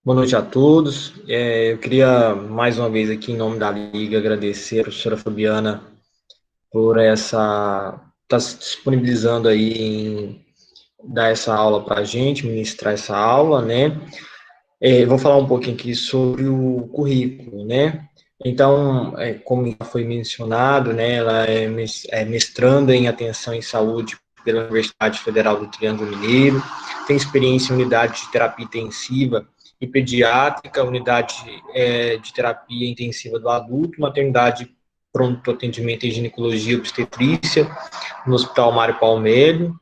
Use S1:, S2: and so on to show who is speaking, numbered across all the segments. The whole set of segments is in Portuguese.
S1: Boa noite a todos. Eu queria, mais uma vez, aqui em nome da Liga, agradecer a professora Fabiana por estar se disponibilizando aí em dar essa aula para a gente, ministrar essa aula, né? Vou falar um pouquinho aqui sobre o currículo, né? Então, como já foi mencionado, né, ela é mestranda em atenção em saúde pela Universidade Federal do Triângulo Mineiro, tem experiência em unidade de terapia intensiva e pediátrica, unidade de terapia intensiva do adulto, maternidade, pronto atendimento em ginecologia e obstetrícia, no Hospital Mário Palmério,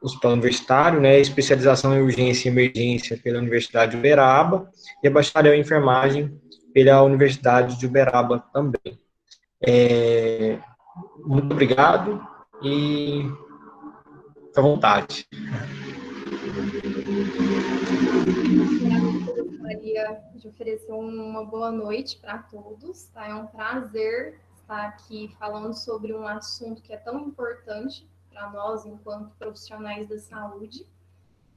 S1: hospital universitário, né, especialização em urgência e emergência pela Universidade de Uberaba e a bacharel em enfermagem pela Universidade de Uberaba também. Muito obrigado e fique à vontade.
S2: Obrigada, eu gostaria de oferecer uma boa noite para todos, tá? É um prazer estar aqui falando sobre um assunto que é tão importante para nós enquanto profissionais da saúde.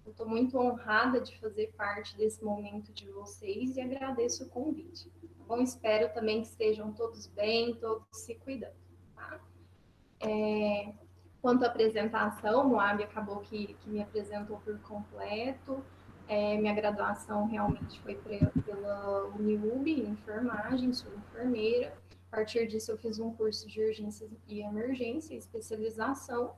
S2: Eu estou muito honrada de fazer parte desse momento de vocês e agradeço o convite. Bom, espero também que estejam todos bem, todos se cuidando, tá? Quanto à apresentação, o Moab acabou que me apresentou por completo. Minha graduação realmente foi pela Uniub, em enfermagem, sou enfermeira. A partir disso, eu fiz um curso de urgências e emergência, especialização.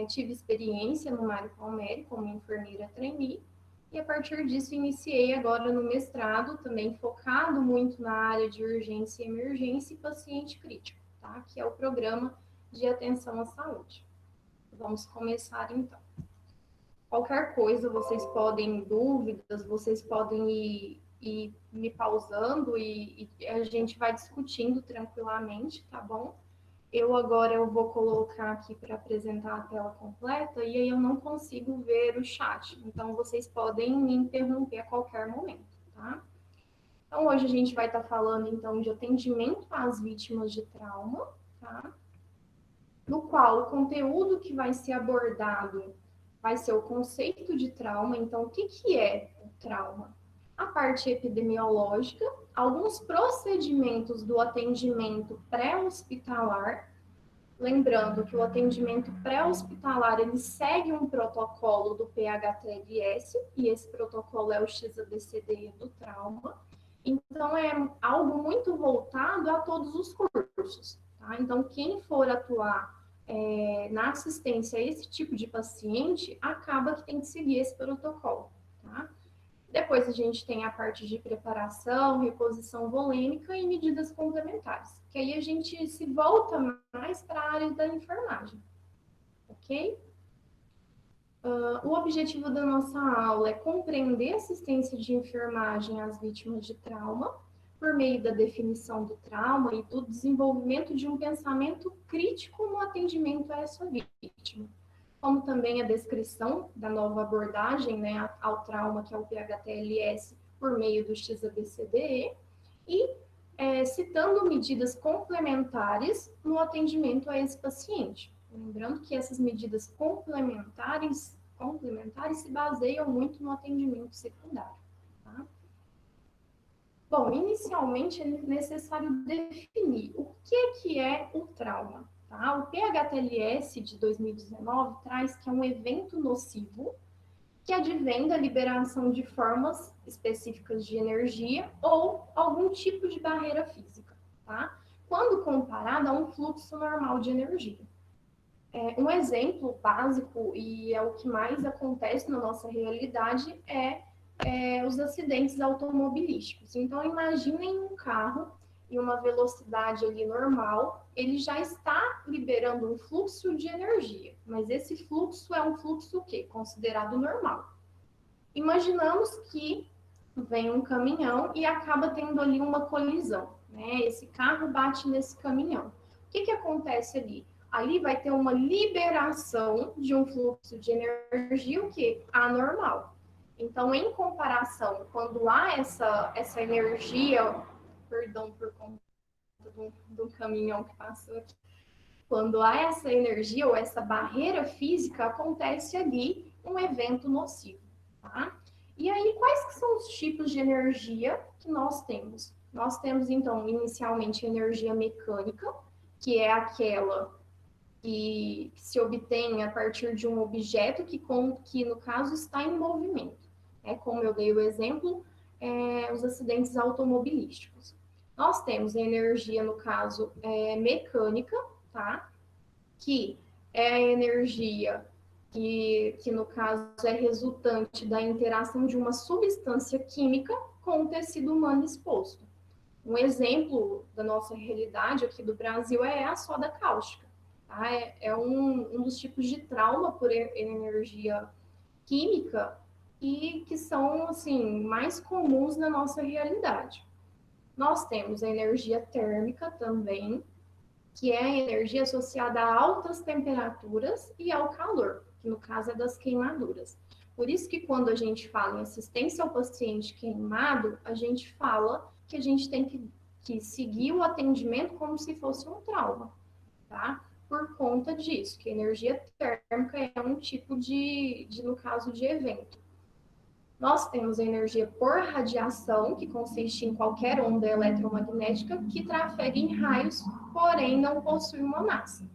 S2: Tive experiência no Mário Palmério como enfermeira trainee. E a partir disso, iniciei agora no mestrado, também focado muito na área de urgência e emergência e paciente crítico, tá? Que é o programa de atenção à saúde. Vamos começar então. Qualquer coisa, vocês podem, dúvidas, vocês podem ir me pausando e a gente vai discutindo tranquilamente, tá bom? Eu vou colocar aqui para apresentar a tela completa e aí eu não consigo ver o chat. Então, vocês podem me interromper a qualquer momento, tá? Então, hoje a gente vai estar falando, então, de atendimento às vítimas de trauma, tá? No qual o conteúdo que vai ser abordado vai ser o conceito de trauma. Então, o que é o trauma? A parte epidemiológica, alguns procedimentos do atendimento pré-hospitalar. Lembrando que o atendimento pré-hospitalar ele segue um protocolo do PHTLS, e esse protocolo é o XABCD do trauma. Então, é algo muito voltado a todos os cursos. Tá? Então, quem for atuar na assistência a esse tipo de paciente, acaba que tem que seguir esse protocolo. Tá? Depois a gente tem a parte de preparação, reposição volêmica e medidas complementares, que aí a gente se volta mais para a área da enfermagem, ok? O objetivo da nossa aula é compreender a assistência de enfermagem às vítimas de trauma, por meio da definição do trauma e do desenvolvimento de um pensamento crítico no atendimento a essa vítima, como também a descrição da nova abordagem, né, ao trauma, que é o PHTLS, por meio do XABCDE, e citando medidas complementares no atendimento a esse paciente. Lembrando que essas medidas complementares se baseiam muito no atendimento secundário. Tá? Bom, inicialmente é necessário definir o que é o trauma. Tá? O PHTLS de 2019 traz que é um evento nocivo que advém da liberação de formas específicas de energia ou algum tipo de barreira física, tá? Quando comparado a um fluxo normal de energia. Um exemplo básico, e é o que mais acontece na nossa realidade, os acidentes automobilísticos. Então, imaginem um carro em uma velocidade ali normal, ele já está liberando um fluxo de energia, mas esse fluxo é um fluxo o quê? Considerado normal. Imaginamos que vem um caminhão e acaba tendo ali uma colisão, né? Esse carro bate nesse caminhão. O que acontece ali? Ali vai ter uma liberação de um fluxo de energia, o que? Anormal. Então, em comparação, quando há essa energia, perdão por conta do caminhão que passou aqui, quando há essa energia ou essa barreira física, acontece ali um evento nocivo, tá? E aí alguns tipos de energia que nós temos. Nós temos, então, inicialmente, energia mecânica, que é aquela que se obtém a partir de um objeto que no caso, está em movimento. Como eu dei o exemplo, os acidentes automobilísticos. Nós temos a energia, no caso, mecânica, tá? Que é a energia que no caso é resultante da interação de uma substância química com o tecido humano exposto. Um exemplo da nossa realidade aqui do Brasil é a soda cáustica. Tá? É um dos tipos de trauma por energia química e que são assim mais comuns na nossa realidade. Nós temos a energia térmica também, que é a energia associada a altas temperaturas e ao calor, que no caso é das queimaduras. Por isso que quando a gente fala em assistência ao paciente queimado, a gente fala que a gente tem que seguir o atendimento como se fosse um trauma, tá? Por conta disso, que a energia térmica é um tipo no caso, de evento. Nós temos a energia por radiação, que consiste em qualquer onda eletromagnética que trafega em raios, porém não possui uma massa.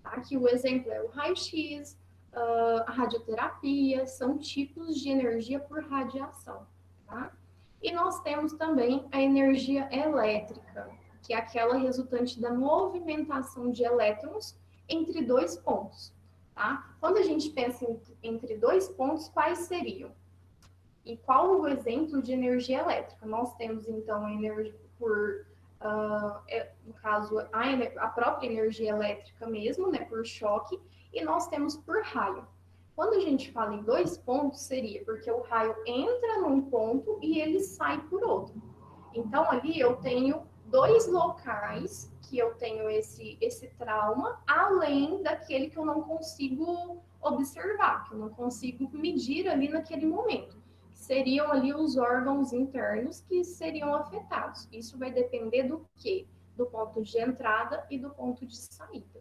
S2: Aqui o exemplo é o raio-x, a radioterapia, são tipos de energia por radiação. Tá? E nós temos também a energia elétrica, que é aquela resultante da movimentação de elétrons entre dois pontos. Tá? Quando a gente pensa entre dois pontos, quais seriam? E qual o exemplo de energia elétrica? Nós temos, então, a energia no caso, a própria energia elétrica mesmo, né, por choque, e nós temos por raio. Quando a gente fala em dois pontos, seria porque o raio entra num ponto e ele sai por outro. Então, ali eu tenho dois locais que eu tenho esse trauma, além daquele que eu não consigo observar, que eu não consigo medir ali naquele momento. Seriam ali os órgãos internos que seriam afetados. Isso vai depender do quê? Do ponto de entrada e do ponto de saída.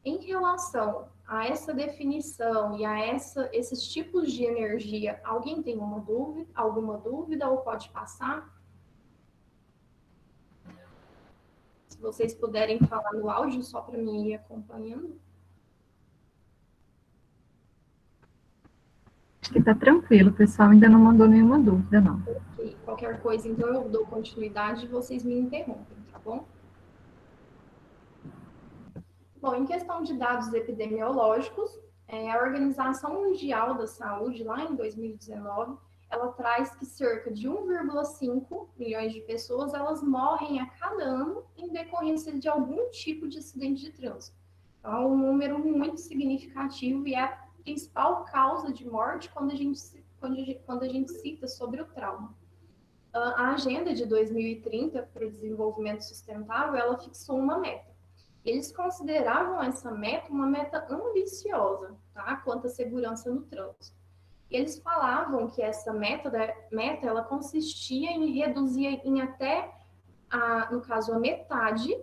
S2: Em relação a essa definição e a esses tipos de energia, alguém tem alguma dúvida ou pode passar? Se vocês puderem falar no áudio, só para mim ir acompanhando.
S3: Acho que está tranquilo, o pessoal ainda não mandou nenhuma dúvida, não.
S2: Ok, qualquer coisa, então eu dou continuidade e vocês me interrompem, tá bom? Bom, em questão de dados epidemiológicos, a Organização Mundial da Saúde, lá em 2019, ela traz que cerca de 1,5 milhões de pessoas elas morrem a cada ano em decorrência de algum tipo de acidente de trânsito. Então, é um número muito significativo e é a principal causa de morte quando a gente cita sobre o trauma. A Agenda de 2030 para o Desenvolvimento Sustentável, ela fixou uma meta. Eles consideravam essa meta uma meta ambiciosa, tá? Quanto à segurança no trânsito. Eles falavam que essa meta ela consistia em reduzir em até, no caso, a metade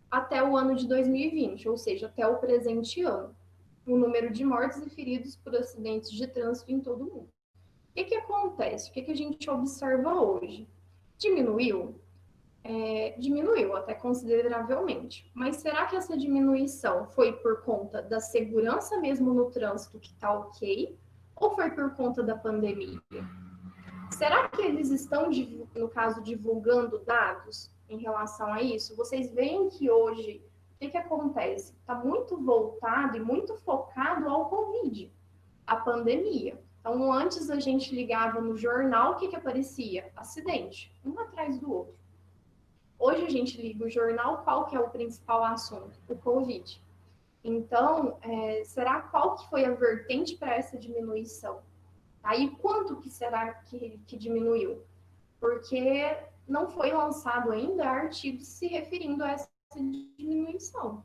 S2: até o ano de 2020, ou seja, até o presente ano, o número de mortes e feridos por acidentes de trânsito em todo o mundo. O que acontece? O que a gente observa hoje? Diminuiu? Diminuiu até consideravelmente. Mas será que essa diminuição foi por conta da segurança mesmo no trânsito que está ok? Ou foi por conta da pandemia? Será que eles estão, no caso, divulgando dados em relação a isso? Vocês veem que hoje, o que acontece? Está muito voltado e muito focado ao Covid, a pandemia. Então, antes a gente ligava no jornal, o que aparecia? Acidente, um atrás do outro. Hoje a gente liga o jornal, qual que é o principal assunto? O Covid. Então, qual que foi a vertente para essa diminuição? Aí, quanto que será que diminuiu? Porque não foi lançado ainda artigos se referindo a essa diminuição.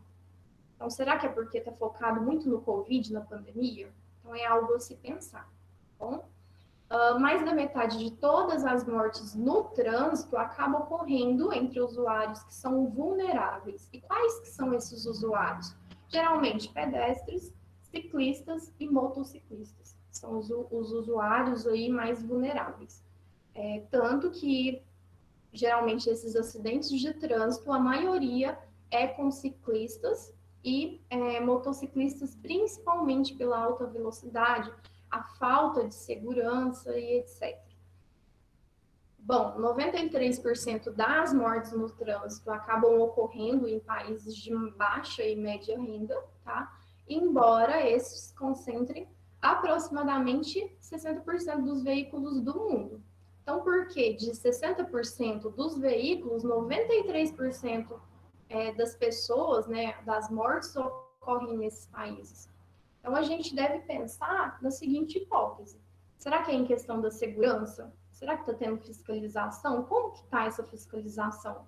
S2: Então, será que é porque está focado muito no Covid, na pandemia? Então, é algo a se pensar, tá bom? Mais da metade de todas as mortes no trânsito acaba ocorrendo entre usuários que são vulneráveis. E quais que são esses usuários? Geralmente pedestres, ciclistas e motociclistas. São os usuários aí mais vulneráveis. Tanto que, geralmente, esses acidentes de trânsito, a maioria é com ciclistas e motociclistas, principalmente pela alta velocidade, a falta de segurança e etc. Bom, 93% das mortes no trânsito acabam ocorrendo em países de baixa e média renda, tá? Embora esses concentrem aproximadamente 60% dos veículos do mundo. Então, por que de 60% dos veículos, 93% das pessoas, né, das mortes ocorrem nesses países? Então, a gente deve pensar na seguinte hipótese. Será que é em questão da segurança? Será que está tendo fiscalização? Como que está essa fiscalização?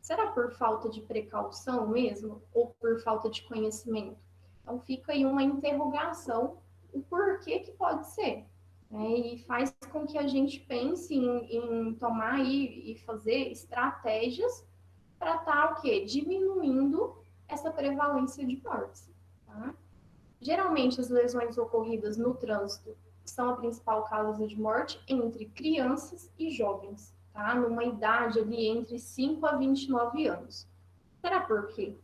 S2: Será por falta de precaução mesmo? Ou por falta de conhecimento? Então, fica aí uma interrogação, o porquê que pode ser. Né? E faz com que a gente pense em tomar e fazer estratégias para estar o quê? Diminuindo essa prevalência de mortes. Tá? Geralmente, as lesões ocorridas no trânsito são a principal causa de morte entre crianças e jovens, tá? Numa idade ali entre 5 a 29 anos. Será por quê?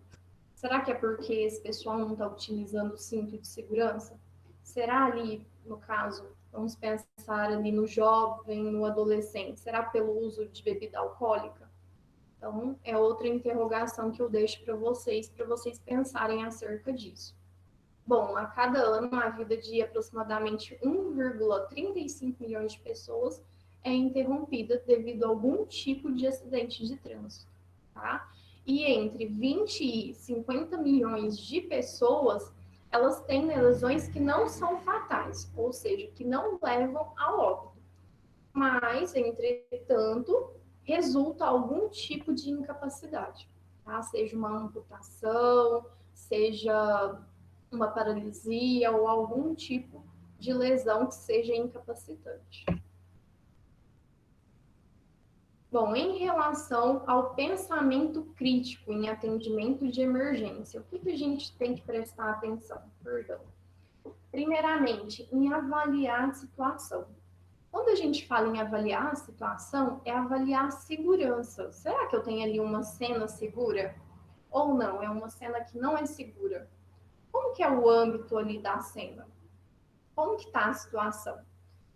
S2: Será que é porque esse pessoal não está utilizando o cinto de segurança? Será ali, no caso, vamos pensar ali no jovem, no adolescente, será pelo uso de bebida alcoólica? Então, é outra interrogação que eu deixo para vocês pensarem acerca disso. Bom, a cada ano, a vida de aproximadamente 1,35 milhões de pessoas é interrompida devido a algum tipo de acidente de trânsito, tá? E entre 20 e 50 milhões de pessoas, elas têm lesões que não são fatais, ou seja, que não levam ao óbito. Mas, entretanto, resulta algum tipo de incapacidade, tá? Seja uma amputação, seja uma paralisia ou algum tipo de lesão que seja incapacitante. Bom, em relação ao pensamento crítico em atendimento de emergência, o que a gente tem que prestar atenção? Perdão. Primeiramente, em avaliar a situação. Quando a gente fala em avaliar a situação, é avaliar a segurança. Será que eu tenho ali uma cena segura? Ou não? É uma cena que não é segura? Como que é o âmbito ali da cena? Como que está a situação?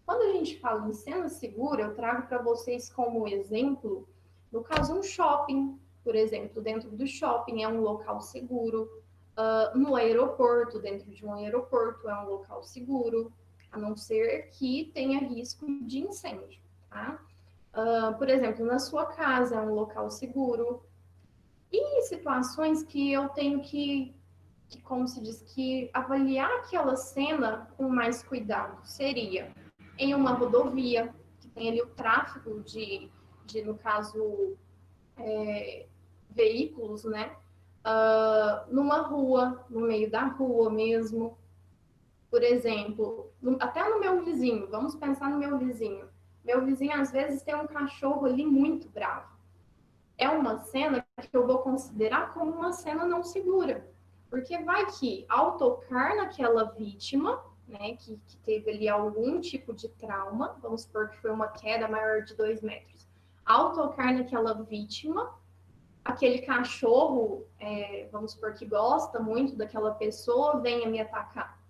S2: Quando a gente fala em cena segura, eu trago para vocês como exemplo, no caso, um shopping, por exemplo, dentro do shopping é um local seguro, no aeroporto, dentro de um aeroporto é um local seguro, a não ser que tenha risco de incêndio, tá? Por exemplo, na sua casa é um local seguro. E em situações que eu tenho como se diz, que avaliar aquela cena com mais cuidado seria em uma rodovia, que tem ali o tráfego no caso, veículos, né? Numa rua, no meio da rua mesmo. Por exemplo, até no meu vizinho, vamos pensar no meu vizinho. Meu vizinho, às vezes, tem um cachorro ali muito bravo. É uma cena que eu vou considerar como uma cena não segura. Porque vai que, ao tocar naquela vítima, né, que teve ali algum tipo de trauma, vamos supor que foi uma queda maior de 2 metros, ao tocar naquela vítima, aquele cachorro, vamos supor que gosta muito daquela pessoa, venha me atacar.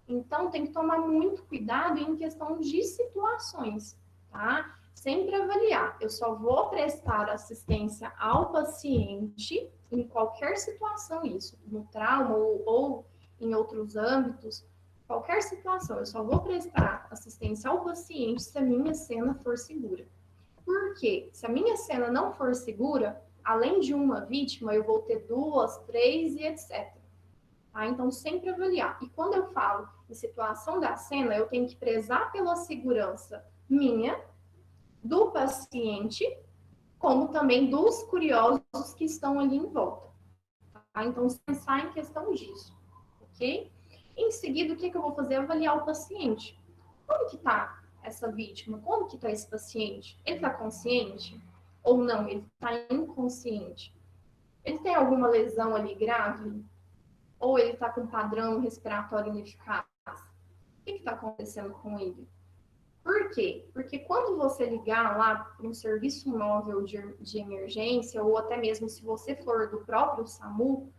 S2: Então, tem que tomar muito cuidado em questão de situações, tá? Sempre avaliar. Eu só vou prestar assistência ao paciente em qualquer situação, isso, no trauma ou em outros âmbitos, qualquer situação. Eu só vou prestar assistência ao paciente se a minha cena for segura. Por quê? Se a minha cena não for segura, além de uma vítima, eu vou ter 2, 3 e etc. Tá? Então, sempre avaliar. E quando eu falo em situação da cena, eu tenho que prezar pela segurança minha, do paciente, como também dos curiosos que estão ali em volta. Tá? Então, pensar em questão disso, ok? Em seguida, o que eu vou fazer? Avaliar o paciente. Como que está essa vítima? Como que está esse paciente? Ele está consciente? Ou não? Ele está inconsciente? Ele tem alguma lesão ali grave? Ou ele está com padrão respiratório ineficaz? O que está acontecendo com ele? Por quê? Porque quando você ligar lá para um serviço móvel de emergência, ou até mesmo se você for do próprio SAMU,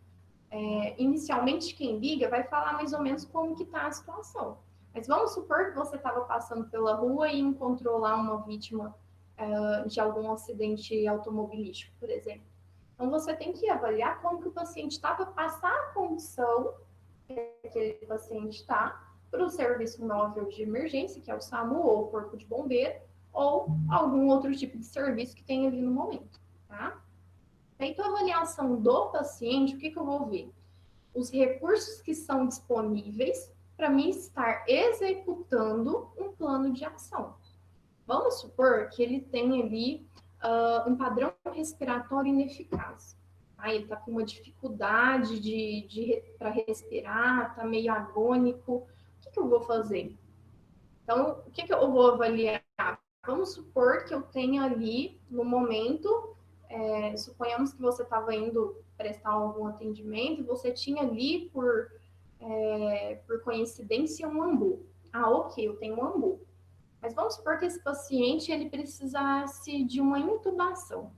S2: inicialmente quem liga vai falar mais ou menos como que está a situação. Mas vamos supor que você estava passando pela rua e encontrou lá uma vítima de algum acidente automobilístico, por exemplo. Então você tem que avaliar como que o paciente está para passar a condição que aquele paciente está para o serviço móvel de emergência, que é o SAMU ou o Corpo de Bombeiro, ou algum outro tipo de serviço que tenha ali no momento, tá? Feito a avaliação do paciente, o que eu vou ver? Os recursos que são disponíveis para mim estar executando um plano de ação. Vamos supor que ele tem ali um padrão respiratório ineficaz. Ele está com uma dificuldade para respirar, está meio agônico. O que eu vou fazer? Então, o que eu vou avaliar? Vamos supor que eu tenha ali, no momento, suponhamos que você estava indo prestar algum atendimento, você tinha ali, por coincidência, um AMBU. Ok, eu tenho um AMBU. Mas vamos supor que esse paciente ele precisasse de uma intubação.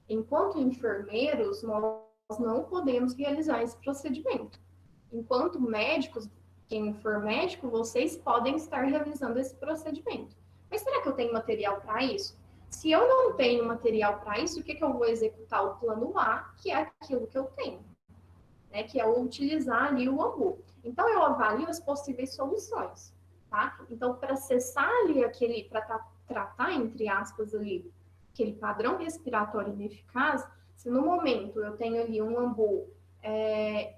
S2: Enquanto enfermeiros, nós não podemos realizar esse procedimento. Enquanto médicos, quem for médico, vocês podem estar realizando esse procedimento. Mas será que eu tenho material para isso? Se eu não tenho material para isso, o que eu vou executar? O plano A, que é aquilo que eu tenho, né? Que é utilizar ali o AMBU. Então, eu avalio as possíveis soluções. Tá? Então, para acessar ali para tratar, entre aspas, ali, aquele padrão respiratório ineficaz, se no momento eu tenho ali um AMBU,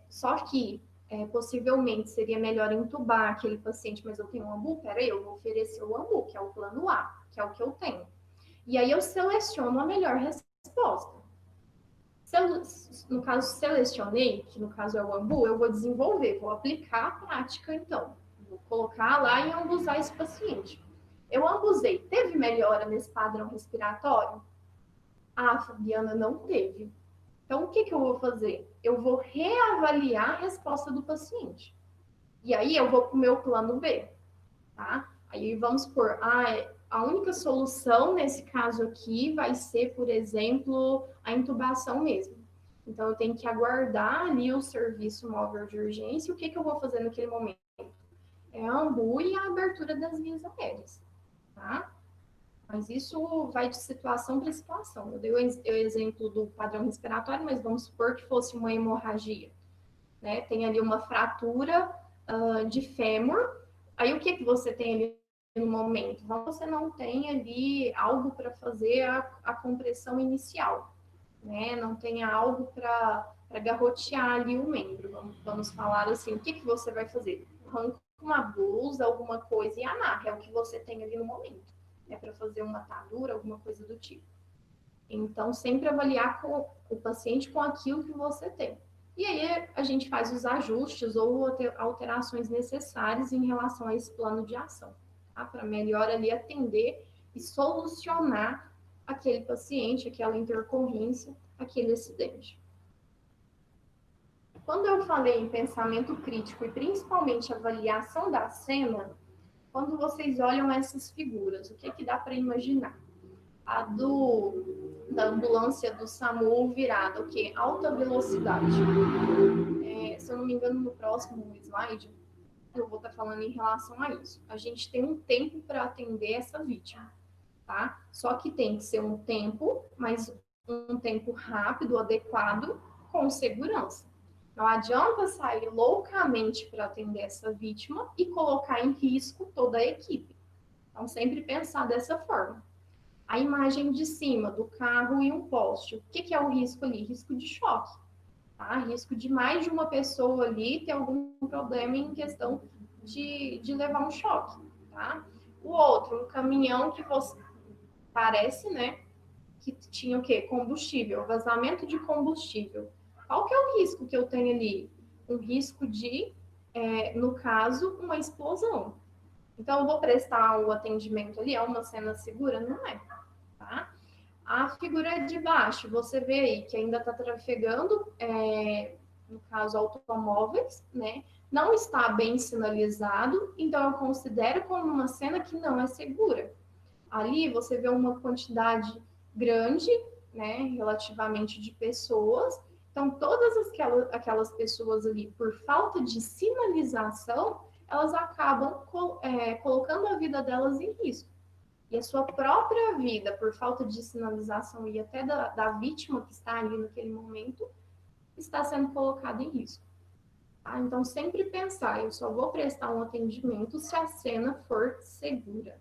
S2: só que possivelmente seria melhor entubar aquele paciente, mas eu tenho um AMBU, peraí, eu vou oferecer o AMBU, que é o plano A, que é o que eu tenho. E aí eu seleciono a melhor resposta. No caso, selecionei, que no caso é o AMBU, eu vou desenvolver, vou aplicar a prática, então. Vou colocar lá e ambusar esse paciente. Eu ambusei, teve melhora nesse padrão respiratório? Fabiana, não teve. Então, o que eu vou fazer? Eu vou reavaliar a resposta do paciente. E aí, eu vou para o meu plano B, tá? Aí, vamos supor, a única solução nesse caso aqui vai ser, por exemplo, a intubação mesmo. Então, eu tenho que aguardar ali o serviço móvel de urgência. O que eu vou fazer naquele momento? É a AMBU e a abertura das vias aéreas, tá? Mas isso vai de situação para situação. Eu dei o exemplo do padrão respiratório, mas vamos supor que fosse uma hemorragia, né? Tem ali uma fratura de fêmur. Aí o que você tem ali no momento? Então, você não tem ali algo para fazer a compressão inicial, né? Não tem algo para garrotear ali o membro. Vamos falar assim, o que você vai fazer? Arranca uma blusa, alguma coisa e amarra, é o que você tem ali no momento. É para fazer uma atadura, alguma coisa do tipo. Então, sempre avaliar com o paciente com aquilo que você tem. E aí a gente faz os ajustes ou alterações necessárias em relação a esse plano de ação, tá? Para melhor ali atender e solucionar aquele paciente, aquela intercorrência, aquele acidente. Quando eu falei em pensamento crítico e principalmente avaliação da cena, quando vocês olham essas figuras, o que dá para imaginar? A da ambulância do SAMU virada, o quê? Alta velocidade. Se eu não me engano, no próximo slide, eu vou estar falando em relação a isso. A gente tem um tempo para atender essa vítima, tá? Só que tem que ser um tempo, mas um tempo rápido, adequado, com segurança. Não adianta sair loucamente para atender essa vítima e colocar em risco toda a equipe. Então, sempre pensar dessa forma. A imagem de cima do carro e um poste. O que é o risco ali? Risco de choque. Tá? Risco de mais de uma pessoa ali ter algum problema em questão de levar um choque. Tá? O outro, um caminhão que você parece, né? Que tinha o quê? Combustível, vazamento de combustível. Qual que é o risco que eu tenho ali? Um risco de, no caso, uma explosão. Então, eu vou prestar o atendimento ali, é uma cena segura? Não é, tá? A figura de baixo, você vê aí que ainda está trafegando, no caso, automóveis, né? não está bem sinalizado, então eu considero como uma cena que não é segura. Ali você vê uma quantidade grande, né, relativamente de pessoas. Então, todas aquelas pessoas ali, por falta de sinalização, elas acabam colocando a vida delas em risco. E a sua própria vida, por falta de sinalização e até da vítima que está ali naquele momento, está sendo colocada em risco. Tá? Então, sempre pensar, eu só vou prestar um atendimento se a cena for segura.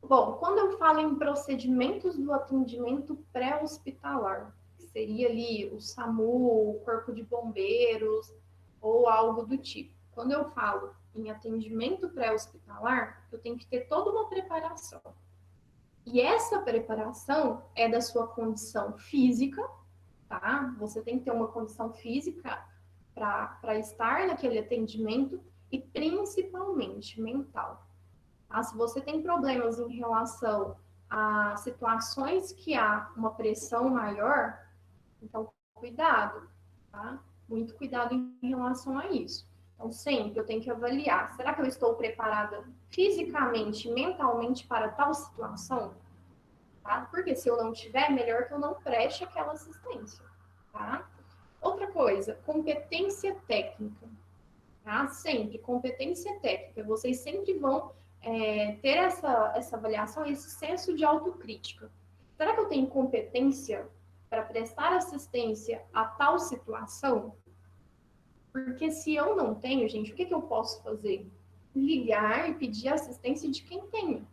S2: Bom, quando eu falo em procedimentos do atendimento pré-hospitalar, que seria ali o SAMU, o Corpo de Bombeiros ou algo do tipo. Quando eu falo em atendimento pré-hospitalar, eu tenho que ter toda uma preparação. E essa preparação é da sua condição física, tá? Você tem que ter uma condição física para estar naquele atendimento e principalmente mental. Tá? Se você tem problemas em relação a situações que há uma pressão maior, então cuidado, tá? Muito cuidado em relação a isso. Então, sempre eu tenho que avaliar, será que eu estou preparada fisicamente, mentalmente para tal situação? Tá? Porque se eu não tiver, é melhor que eu não preste aquela assistência, tá? Outra coisa, competência técnica, tá? Sempre, competência técnica. Vocês sempre vão ter essa avaliação, esse senso de autocrítica. Será que eu tenho competência para prestar assistência a tal situação? Porque se eu não tenho, gente, o que eu posso fazer? Ligar e pedir assistência de quem tem.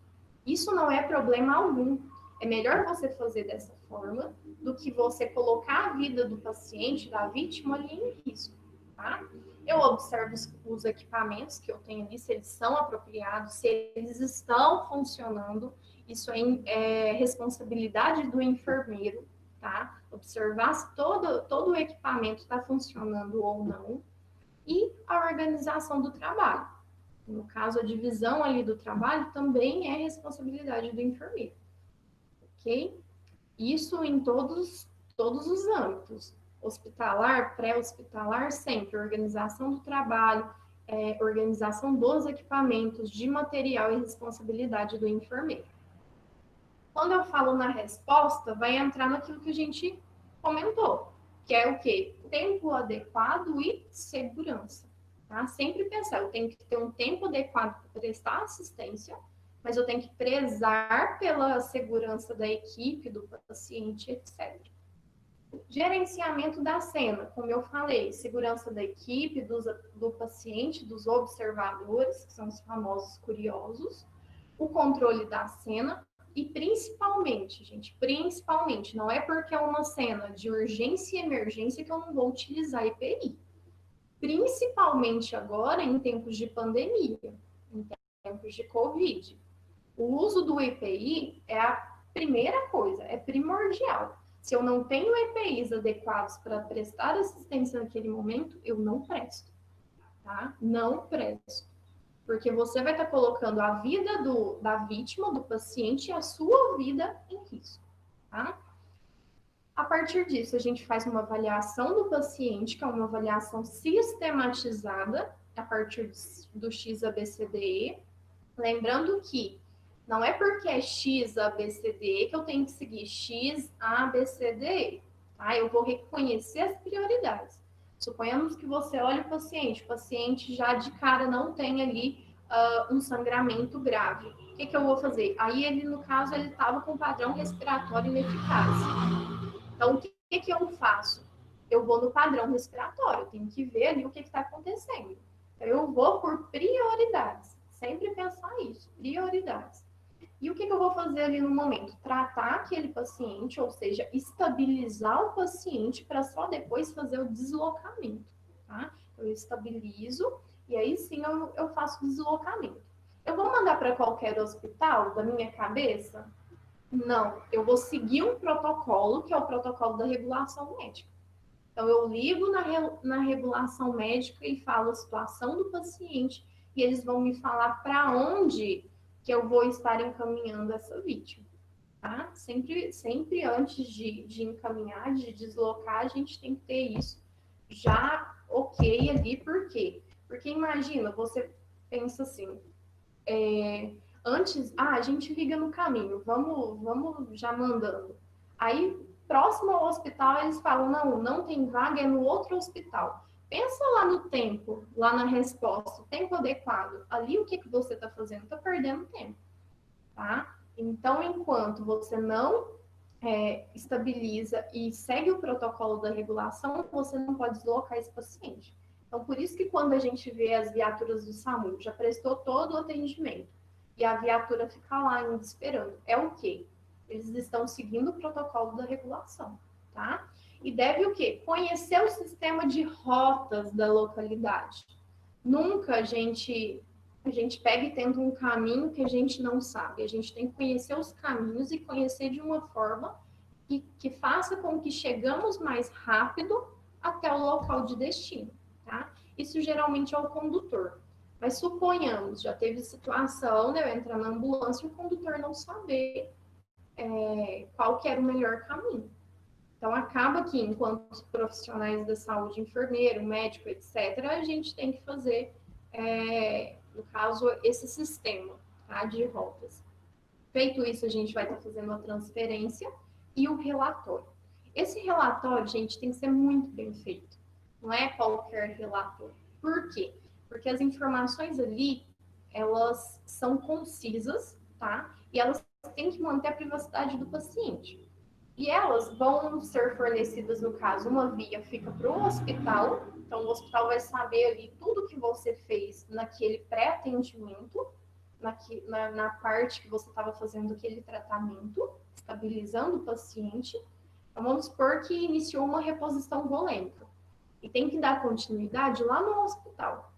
S2: Isso não é problema algum. É melhor você fazer dessa forma do que você colocar a vida do paciente, da vítima, ali em risco, tá? Eu observo os equipamentos que eu tenho ali, se eles são apropriados, se eles estão funcionando. Isso é responsabilidade do enfermeiro, tá? Observar se todo o equipamento está funcionando ou não. E a organização do trabalho. No caso, a divisão ali do trabalho também é responsabilidade do enfermeiro, ok? Isso em todos os âmbitos. Hospitalar, pré-hospitalar, sempre. Organização do trabalho, organização dos equipamentos, de material e responsabilidade do enfermeiro. Quando eu falo na resposta, vai entrar naquilo que a gente comentou, que é o quê? Tempo adequado e segurança. Tá? Sempre pensar, eu tenho que ter um tempo adequado para prestar assistência, mas eu tenho que prezar pela segurança da equipe, do paciente, etc. Gerenciamento da cena, como eu falei, segurança da equipe, do paciente, dos observadores, que são os famosos curiosos, o controle da cena e principalmente, gente, principalmente, não é porque é uma cena de urgência e emergência que eu não vou utilizar EPI. Principalmente agora em tempos de pandemia, em tempos de Covid. O uso do EPI é a primeira coisa, é primordial. Se eu não tenho EPIs adequados para prestar assistência naquele momento, eu não presto, tá? Não presto. Porque você vai estar colocando a vida da vítima, do paciente, e a sua vida em risco, tá? A partir disso, a gente faz uma avaliação do paciente, que é uma avaliação sistematizada, a partir do XABCDE. Lembrando que não é porque é XABCDE que eu tenho que seguir XABCDE, tá? Eu vou reconhecer as prioridades. Suponhamos que você olha o paciente já de cara não tem ali um sangramento grave. O que eu vou fazer? Aí ele, no caso, ele estava com padrão respiratório ineficaz. Então, o que eu faço? Eu vou no padrão respiratório, eu tenho que ver ali o que está acontecendo. Então, eu vou por prioridades. Sempre pensar isso, prioridades. E o que eu vou fazer ali no momento? Tratar aquele paciente, ou seja, estabilizar o paciente para só depois fazer o deslocamento, tá? Eu estabilizo e aí sim eu faço o deslocamento. Eu vou mandar para qualquer hospital da minha cabeça? Não, eu vou seguir um protocolo, que é o protocolo da regulação médica. Então, eu ligo na regulação médica e falo a situação do paciente e eles vão me falar para onde que eu vou estar encaminhando essa vítima. Tá? Sempre antes de encaminhar, de deslocar, a gente tem que ter isso já ok ali, por quê? Porque imagina, você pensa assim, antes, a gente liga no caminho, vamos já mandando. Aí, próximo ao hospital, eles falam, não tem vaga, é no outro hospital. Pensa lá no tempo, lá na resposta, o tempo adequado. Ali, o que você está fazendo? Está perdendo tempo, tá? Então, enquanto você não estabiliza e segue o protocolo da regulação, você não pode deslocar esse paciente. Então, por isso que quando a gente vê as viaturas do SAMU, já prestou todo o atendimento, e a viatura fica lá ainda esperando, é o quê? Eles estão seguindo o protocolo da regulação, tá? E deve o quê? Conhecer o sistema de rotas da localidade. Nunca a gente pega e tenta um caminho que a gente não sabe. A gente tem que conhecer os caminhos e conhecer de uma forma que faça com que chegamos mais rápido até o local de destino, tá? Isso geralmente é o condutor. Mas suponhamos, já teve situação de eu entrar na ambulância e o condutor não saber qual que era o melhor caminho. Então, acaba que, enquanto profissionais da saúde, enfermeiro, médico, etc., a gente tem que fazer, no caso, esse sistema, tá, de rotas. Feito isso, a gente vai estar fazendo a transferência e o relatório. Esse relatório, gente, tem que ser muito bem feito. Não é qualquer relatório. Por quê? Porque as informações ali, elas são concisas, tá? E elas têm que manter a privacidade do paciente. E elas vão ser fornecidas, no caso, uma via fica para o hospital, então o hospital vai saber ali tudo que você fez naquele pré-atendimento, na parte que você estava fazendo aquele tratamento, estabilizando o paciente. Então, vamos supor que iniciou uma reposição volêmica e tem que dar continuidade lá no hospital.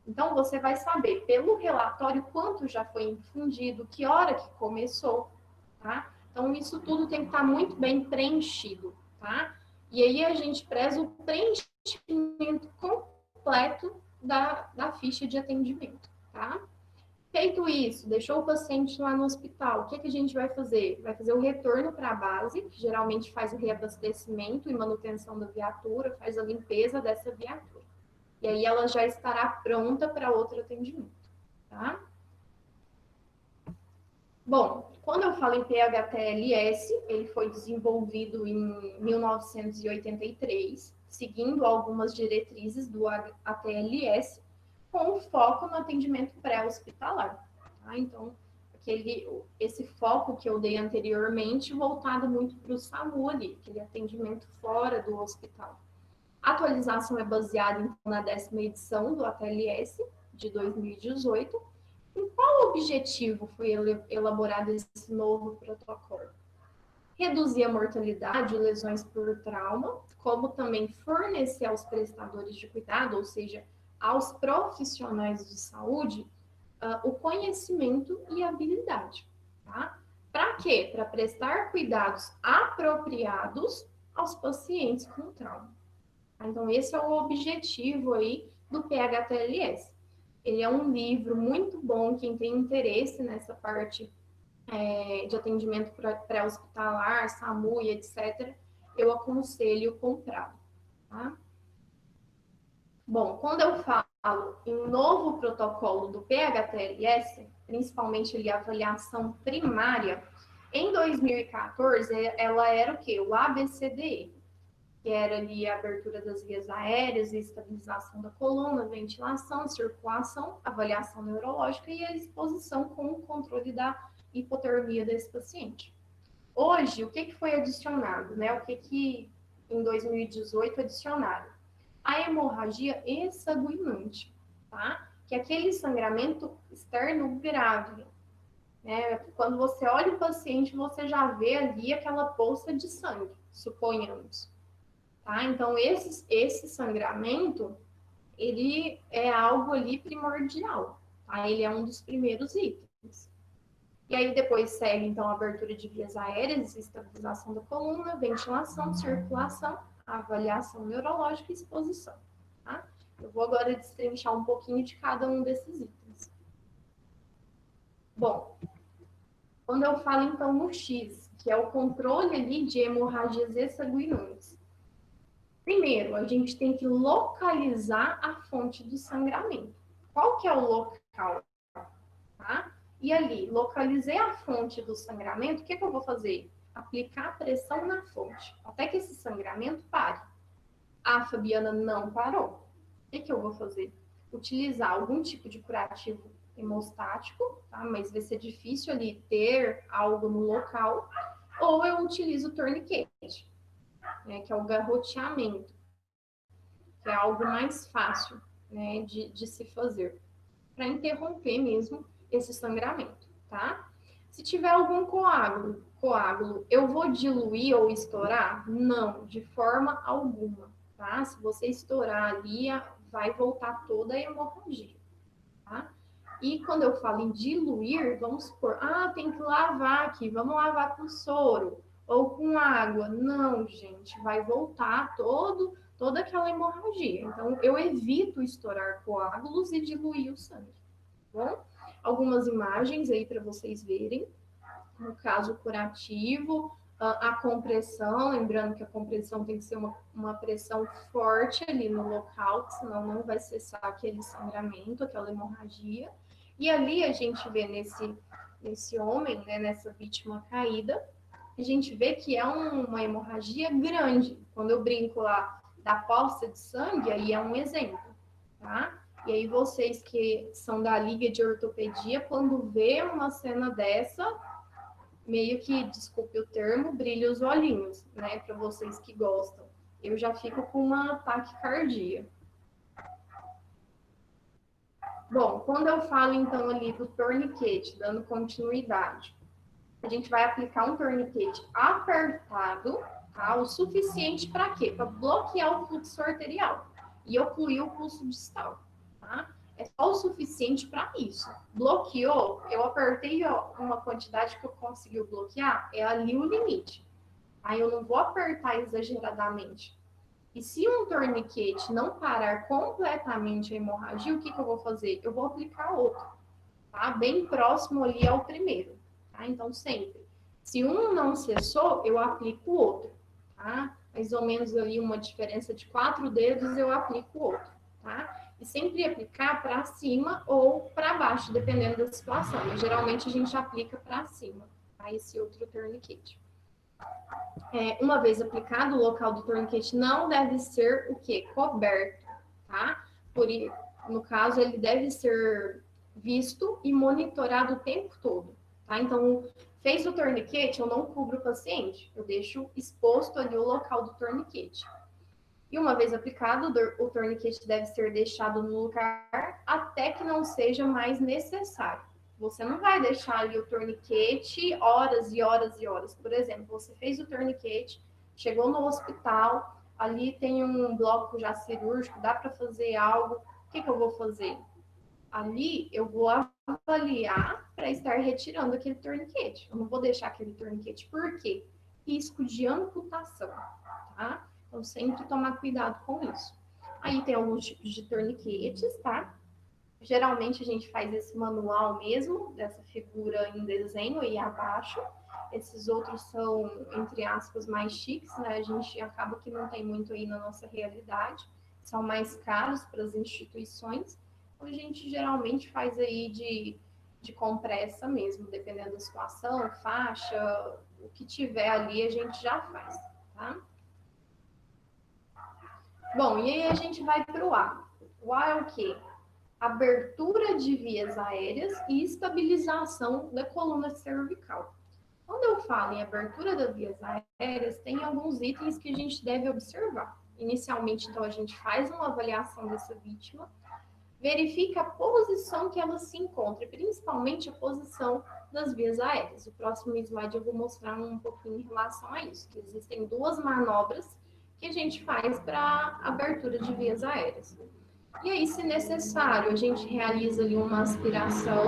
S2: Então, você vai saber pelo relatório quanto já foi infundido, que hora que começou, tá? Então, isso tudo tem que estar muito bem preenchido, tá? E aí a gente preza o preenchimento completo da ficha de atendimento, tá? Feito isso, deixou o paciente lá no hospital, o que a gente vai fazer? Vai fazer o retorno para a base, que geralmente faz o reabastecimento e manutenção da viatura, faz a limpeza dessa viatura. E aí ela já estará pronta para outro atendimento, tá? Bom, quando eu falo em PHTLS, ele foi desenvolvido em 1983, seguindo algumas diretrizes do ATLS, com foco no atendimento pré-hospitalar. Tá? Então, esse foco que eu dei anteriormente, voltado muito para o SAMU ali, aquele atendimento fora do hospital. A atualização é baseada então, na 10ª edição do ATLS, de 2018. E qual objetivo foi elaborado esse novo protocolo? Reduzir a mortalidade e lesões por trauma, como também fornecer aos prestadores de cuidado, ou seja, aos profissionais de saúde, o conhecimento e habilidade. Tá? Para quê? Para prestar cuidados apropriados aos pacientes com trauma. Então, esse é o objetivo aí do PHTLS. Ele é um livro muito bom, quem tem interesse nessa parte de atendimento pré-hospitalar, SAMU e etc., eu aconselho comprar. Tá? Bom, quando eu falo em novo protocolo do PHTLS, principalmente ali a avaliação primária, em 2014 ela era o quê? O ABCDE, que era ali a abertura das vias aéreas, a estabilização da coluna, ventilação, circulação, avaliação neurológica e a exposição com o controle da hipotermia desse paciente. Hoje, o que foi adicionado? Né? O que em 2018 adicionaram? A hemorragia exsanguinante, tá? Que é aquele sangramento externo grave. Né? Quando você olha o paciente, você já vê ali aquela poça de sangue, suponhamos. Tá? Então, esse sangramento, ele é algo ali primordial, tá? Ele é um dos primeiros itens. E aí depois segue, então, a abertura de vias aéreas, estabilização da coluna, ventilação, circulação, avaliação neurológica e exposição, tá? Eu vou agora destrinchar um pouquinho de cada um desses itens. Bom, quando eu falo, então, no X, que é o controle ali de hemorragias exsanguinantes, Primeiro, a gente tem que localizar a fonte do sangramento. Qual que é o local? Tá? E ali, localizei a fonte do sangramento, o que eu vou fazer? Aplicar pressão na fonte, até que esse sangramento pare. A Fabiana não parou. O que eu vou fazer? Utilizar algum tipo de curativo hemostático, tá? Mas vai ser difícil ali ter algo no local. Ou eu utilizo o tourniquet, né, que é o garroteamento, que é algo mais fácil, né, de se fazer, para interromper mesmo esse sangramento, tá? Se tiver algum coágulo, eu vou diluir ou estourar? Não, de forma alguma, tá? Se você estourar ali, vai voltar toda a hemorragia, tá? E quando eu falo em diluir, vamos supor, tem que lavar aqui, vamos lavar com soro ou com água. Não, gente, vai voltar toda aquela hemorragia. Então, eu evito estourar coágulos e diluir o sangue, tá bom? Algumas imagens aí para vocês verem. No caso curativo, a compressão, lembrando que a compressão tem que ser uma pressão forte ali no local, senão não vai cessar aquele sangramento, aquela hemorragia. E ali a gente vê nesse homem, né, nessa vítima caída, a gente vê que é uma hemorragia grande. Quando eu brinco lá da poça de sangue, aí é um exemplo, tá? E aí vocês que são da Liga de Ortopedia, quando vê uma cena dessa, meio que, desculpe o termo, brilha os olhinhos, né? Para vocês que gostam. Eu já fico com uma taquicardia. Bom, quando eu falo então ali do torniquete, dando continuidade, a gente vai aplicar um torniquete apertado, tá? O suficiente para quê? Para bloquear o fluxo arterial e ocluir o pulso distal, tá? É só o suficiente para isso. Bloqueou, eu apertei uma quantidade que eu consegui bloquear, é ali o limite. Aí eu não vou apertar exageradamente. E se um torniquete não parar completamente a hemorragia, o que eu vou fazer? Eu vou aplicar outro, tá? Bem próximo ali ao primeiro, tá? Então, sempre. Se um não cessou, eu aplico o outro, tá? Mais ou menos ali uma diferença de 4 dedos, eu aplico o outro, tá? E sempre aplicar para cima ou para baixo, dependendo da situação. Mas, geralmente, a gente aplica para cima, tá? Esse outro torniquete. Uma vez aplicado, o local do torniquete não deve ser o quê? Coberto, tá? No caso, ele deve ser visto e monitorado o tempo todo, tá? Então, fez o torniquete, eu não cubro o paciente, eu deixo exposto ali o local do torniquete. E uma vez aplicado, o torniquete deve ser deixado no lugar até que não seja mais necessário. Você não vai deixar ali o torniquete horas e horas e horas. Por exemplo, você fez o torniquete, chegou no hospital, ali tem um bloco já cirúrgico, dá para fazer algo. O que eu vou fazer? Ali eu vou avaliar para estar retirando aquele torniquete. Eu não vou deixar aquele torniquete. Por quê? Risco de amputação, tá? Então, sempre tomar cuidado com isso. Aí tem alguns tipos de torniquetes, tá? Geralmente a gente faz esse manual mesmo, dessa figura em desenho aí abaixo. Esses outros são, entre aspas, mais chiques, né? A gente acaba que não tem muito aí na nossa realidade. São mais caros para as instituições. Então, a gente geralmente faz aí de compressa mesmo, dependendo da situação, faixa, o que tiver ali a gente já faz, tá? Bom, e aí a gente vai para o A. O A é o quê? Abertura de vias aéreas e estabilização da coluna cervical. Quando eu falo em abertura das vias aéreas, tem alguns itens que a gente deve observar. Inicialmente, então, a gente faz uma avaliação dessa vítima, verifica a posição que ela se encontra, principalmente a posição das vias aéreas. O próximo slide eu vou mostrar um pouquinho em relação a isso, que existem duas manobras que a gente faz para abertura de vias aéreas. E aí, se necessário, a gente realiza ali uma aspiração.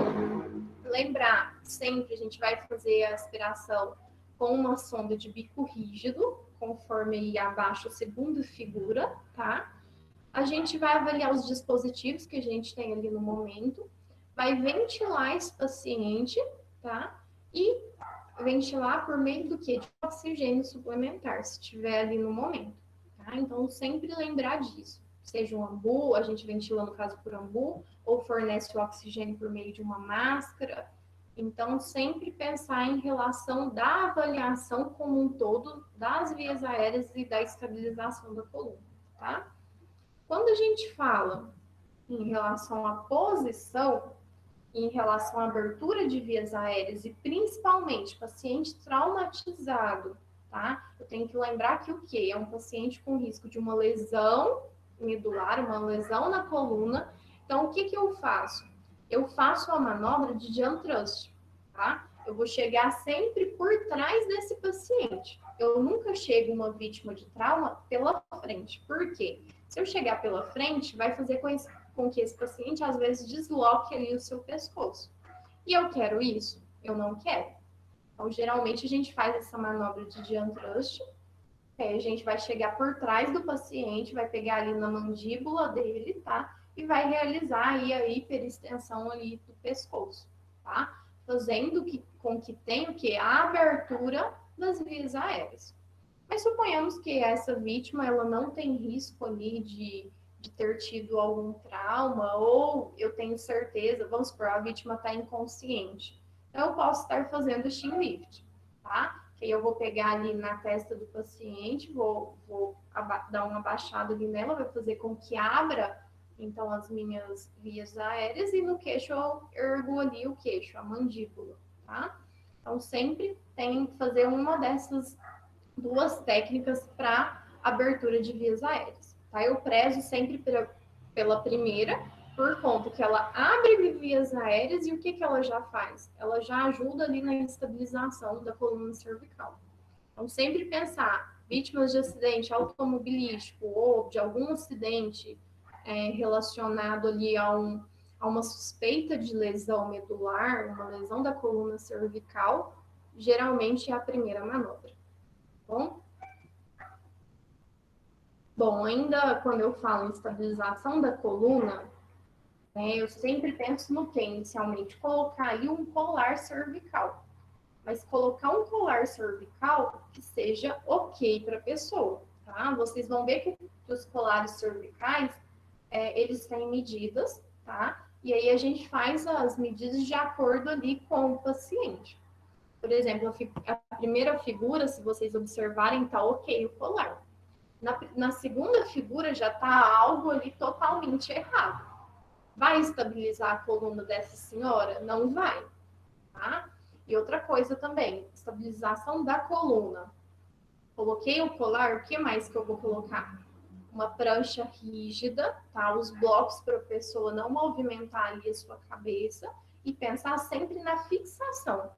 S2: Lembrar, sempre a gente vai fazer a aspiração com uma sonda de bico rígido, conforme aí abaixo a segunda figura, tá? A gente vai avaliar os dispositivos que a gente tem ali no momento, vai ventilar esse paciente, tá? E ventilar por meio do quê? De oxigênio suplementar, se tiver ali no momento. tá? Então, sempre lembrar disso. Seja um ambu, a gente ventila no caso por ambu, ou fornece o oxigênio por meio de uma máscara. Então, sempre pensar em relação da avaliação como um todo das vias aéreas e da estabilização da coluna, tá? Quando a gente fala em relação à posição, em relação à abertura de vias aéreas e principalmente paciente traumatizado, tá? Eu tenho que lembrar que o quê? É um paciente com risco de uma lesão medular, uma lesão na coluna. Então, o que que eu faço? Eu faço a manobra de jump thrust, tá? Eu vou chegar sempre por trás desse paciente. Eu nunca chego uma vítima de trauma pela frente. Por quê? Se eu chegar pela frente, vai fazer com que esse paciente, às vezes, desloque ali o seu pescoço. E eu quero isso? Eu não quero. Então, geralmente, a gente faz essa manobra de jump thrust. A gente vai chegar por trás do paciente, vai pegar ali na mandíbula dele, tá? E vai realizar aí a hiperextensão ali do pescoço, tá? Fazendo com que tenha o quê? A abertura das vias aéreas. Mas suponhamos que essa vítima ela não tem risco ali de ter tido algum trauma, ou eu tenho certeza, vamos supor, a vítima está inconsciente. Então, eu posso estar fazendo chin lift, tá? Que aí eu vou pegar ali na testa do paciente, vou dar uma abaixada ali nela, vai fazer com que abra, então, as minhas vias aéreas, e no queixo eu ergo ali o queixo, a mandíbula, tá? Então, sempre tem que fazer uma dessas duas técnicas para abertura de vias aéreas. Tá? Eu prezo sempre pela primeira, por conta que ela abre vias aéreas e o que, que ela já faz? Ela já ajuda ali na estabilização da coluna cervical. Então, sempre pensar, vítimas de acidente automobilístico ou de algum acidente relacionado ali a uma suspeita de lesão medular, uma lesão da coluna cervical, geralmente é a primeira manobra. Bom? Bom, ainda quando eu falo em estabilização da coluna, né, eu sempre penso no que? Inicialmente, colocar ali um colar cervical. Mas colocar um colar cervical que seja ok para a pessoa, tá? Vocês vão ver que os colares cervicais, eles têm medidas, tá? E aí a gente faz as medidas de acordo ali com o paciente. Por exemplo, a primeira figura, se vocês observarem, tá ok o colar. Na segunda figura já está algo ali totalmente errado. Vai estabilizar a coluna dessa senhora? Não vai, tá? E outra coisa também, estabilização da coluna. Coloquei o colar, o que mais que eu vou colocar? Uma prancha rígida, tá? Os blocos para a pessoa não movimentar ali a sua cabeça e pensar sempre na fixação.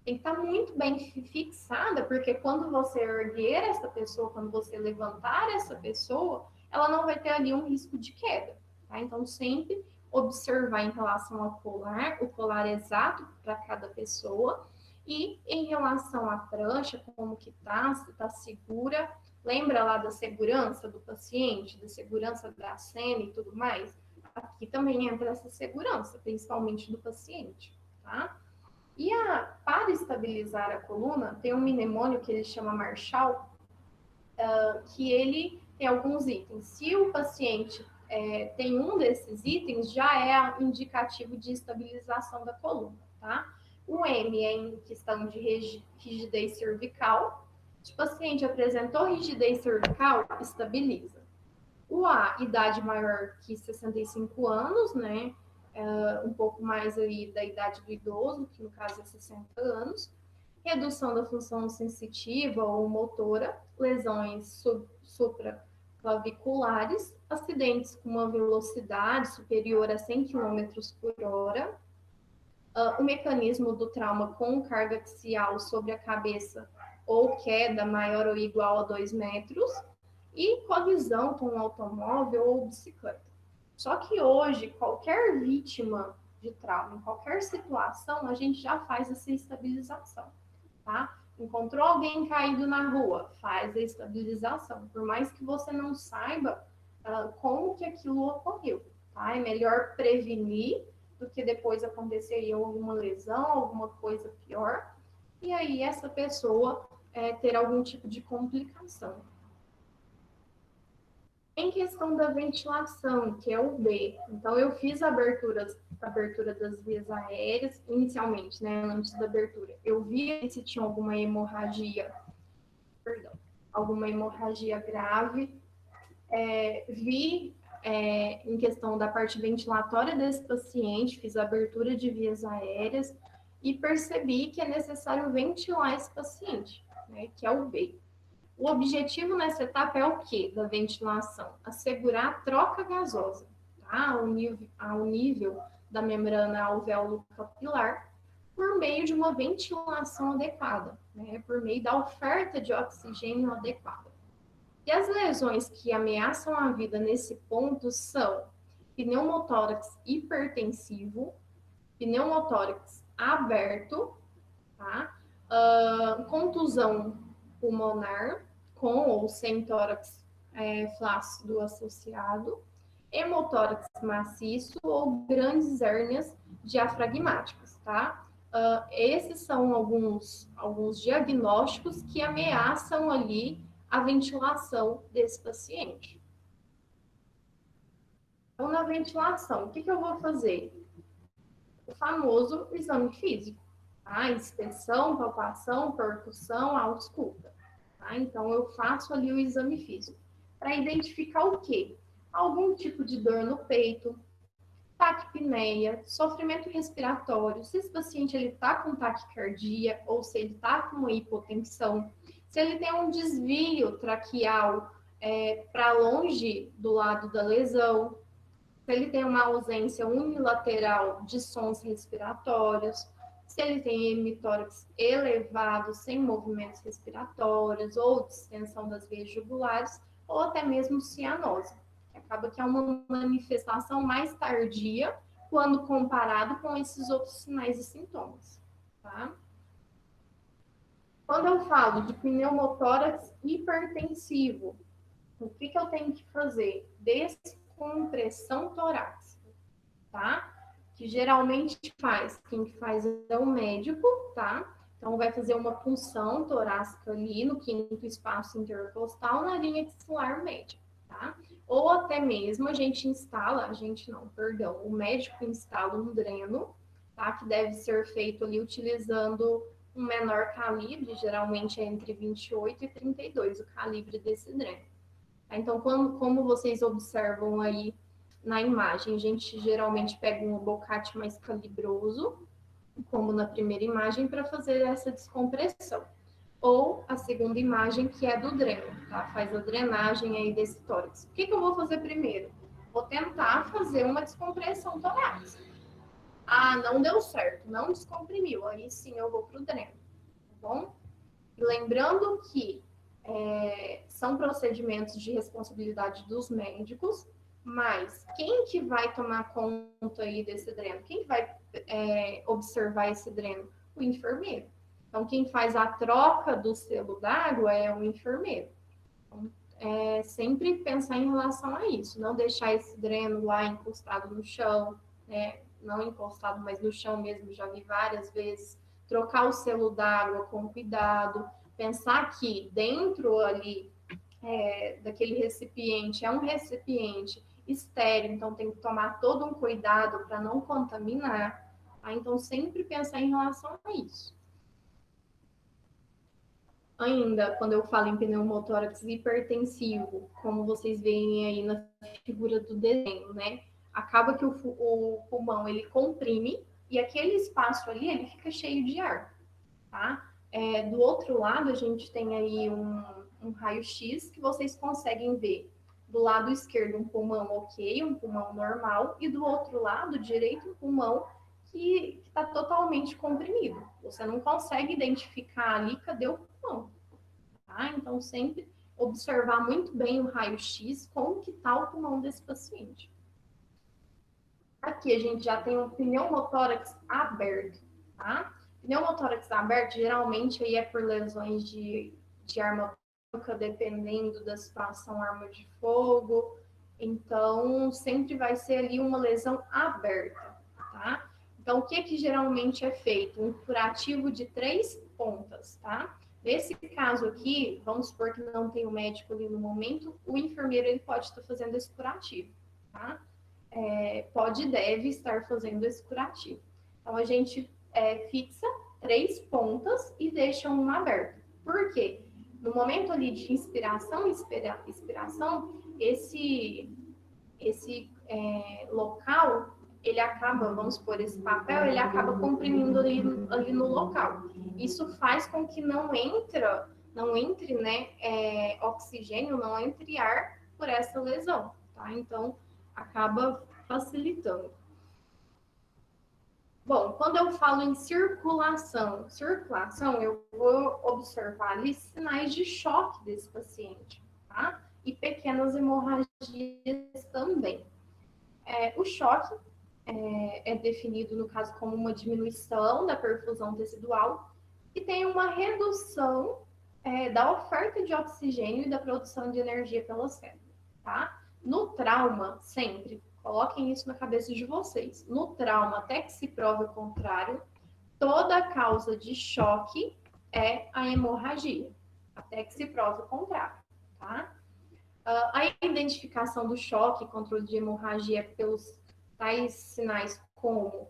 S2: Tem que estar muito bem fixada, porque quando você erguer essa pessoa, quando você levantar essa pessoa, ela não vai ter ali um risco de queda, tá? Então, sempre observar em relação ao colar, o colar exato para cada pessoa, e em relação à prancha, como que tá, se tá segura. Lembra lá da segurança do paciente, da segurança da cena e tudo mais? Aqui também entra essa segurança, principalmente do paciente, tá? E para estabilizar a coluna, tem um mnemônio que ele chama Marshall, que ele tem alguns itens. Se o paciente tem um desses itens, já é indicativo de estabilização da coluna, tá? O M é em questão de rigidez cervical. Se o paciente apresentou rigidez cervical, estabiliza. O A, idade maior que 65 anos, né? Um pouco mais aí da idade do idoso, que no caso é 60 anos. Redução da função sensitiva ou motora, lesões supraclaviculares, acidentes com uma velocidade superior a 100 km por hora, o mecanismo do trauma com carga axial sobre a cabeça ou queda maior ou igual a 2 metros, e colisão com um automóvel ou bicicleta. Só que hoje, qualquer vítima de trauma, em qualquer situação, a gente já faz essa estabilização, tá? Encontrou alguém caído na rua, faz a estabilização. Por mais que você não saiba como que aquilo ocorreu, tá? É melhor prevenir do que depois acontecer alguma lesão, alguma coisa pior, e aí essa pessoa ter algum tipo de complicação. Em questão da ventilação, que é o B, então eu fiz a abertura das vias aéreas inicialmente, né, antes da abertura. Eu vi se tinha alguma hemorragia, perdão, alguma hemorragia grave, vi em questão da parte ventilatória desse paciente, fiz a abertura de vias aéreas e percebi que é necessário ventilar esse paciente, né, que é o B. O objetivo nessa etapa é o quê? Da ventilação? Assegurar a troca gasosa, tá? Ao nível da membrana alvéolo-capilar, por meio de uma ventilação adequada, né? Por meio da oferta de oxigênio adequada. E as lesões que ameaçam a vida nesse ponto são pneumotórax hipertensivo, pneumotórax aberto, tá? Contusão pulmonar, com ou sem tórax flácido associado, hemotórax maciço ou grandes hérnias diafragmáticas, tá? Esses são alguns diagnósticos que ameaçam ali a ventilação desse paciente. Então, na ventilação, o que eu vou fazer? O famoso exame físico. Tá? Inspeção, palpação, percussão, ausculta. Tá? Então, eu faço ali o exame físico para identificar o quê? Algum tipo de dor no peito, taquipneia, sofrimento respiratório, se esse paciente está com taquicardia ou se ele está com uma hipotensão, se ele tem um desvio traqueal para longe do lado da lesão, se ele tem uma ausência unilateral de sons respiratórios, se ele tem hemitórax elevado, sem movimentos respiratórios, ou distensão das veias jugulares, ou até mesmo cianose. Acaba que é uma manifestação mais tardia quando comparado com esses outros sinais e sintomas. Tá? Quando eu falo de pneumotórax hipertensivo, o que eu tenho que fazer? Descompressão torácica. Tá? Que geralmente quem faz é o médico, tá? Então, vai fazer uma punção torácica ali no quinto espaço intercostal na linha axilar média, tá? Ou até mesmo o médico instala um dreno, tá? Que deve ser feito ali utilizando um menor calibre, geralmente é entre 28 e 32 o calibre desse dreno. Tá? Então, como vocês observam aí na imagem, a gente geralmente pega um abocate mais calibroso, como na primeira imagem, para fazer essa descompressão. Ou a segunda imagem, que é do dreno, tá? Faz a drenagem aí desse tórax. O que eu vou fazer primeiro? Vou tentar fazer uma descompressão torácica. Ah, não deu certo, não descomprimiu. Aí sim eu vou para o dreno, tá bom? E lembrando que são procedimentos de responsabilidade dos médicos, mas quem que vai tomar conta aí desse dreno? Quem que vai observar esse dreno? O enfermeiro. Então, quem faz a troca do selo d'água é o enfermeiro. Então, sempre pensar em relação a isso, não deixar esse dreno lá encostado no chão, né? Não encostado, mas no chão mesmo, já vi várias vezes. Trocar o selo d'água com cuidado, pensar que dentro ali daquele recipiente é um recipiente estéril, então tem que tomar todo um cuidado para não contaminar. Tá? Então, sempre pensar em relação a isso. Ainda, quando eu falo em pneumotórax hipertensivo, como vocês veem aí na figura do desenho, né? Acaba que o pulmão, ele comprime e aquele espaço ali, ele fica cheio de ar, tá? Do outro lado, a gente tem aí um raio-x que vocês conseguem ver do lado esquerdo um pulmão ok, um pulmão normal, e do outro lado direito um pulmão que está totalmente comprimido. Você não consegue identificar ali cadê o pulmão. Tá? Então, sempre observar muito bem o raio-x, como que está o pulmão desse paciente. Aqui a gente já tem um pneumotórax aberto, tá? Pneumotórax aberto, geralmente aí é por lesões de arma branca, dependendo da situação, arma de fogo. Então, sempre vai ser ali uma lesão aberta, tá? Então, o que geralmente é feito? Um curativo de 3 pontas, tá? Nesse caso aqui, vamos supor que não tem o médico ali no momento, o enfermeiro ele pode estar fazendo esse curativo, tá? Pode e deve estar fazendo esse curativo. Então, a gente fixa 3 pontas e deixa uma aberta. Por quê? No momento ali de inspiração e expiração, esse local, ele acaba, vamos supor, esse papel, ele acaba comprimindo ali no local. Isso faz com que não entre, né, oxigênio, não entre ar por essa lesão, tá? Então, acaba facilitando. Bom, quando eu falo em circulação, eu vou observar ali sinais de choque desse paciente, tá? E pequenas hemorragias também. O choque é definido, no caso, como uma diminuição da perfusão tecidual e tem uma redução da oferta de oxigênio e da produção de energia pela célula, tá? No trauma, sempre, coloquem isso na cabeça de vocês. No trauma, até que se prove o contrário, toda causa de choque é a hemorragia, até que se prove o contrário, tá? A identificação do choque e controle de hemorragia pelos tais sinais como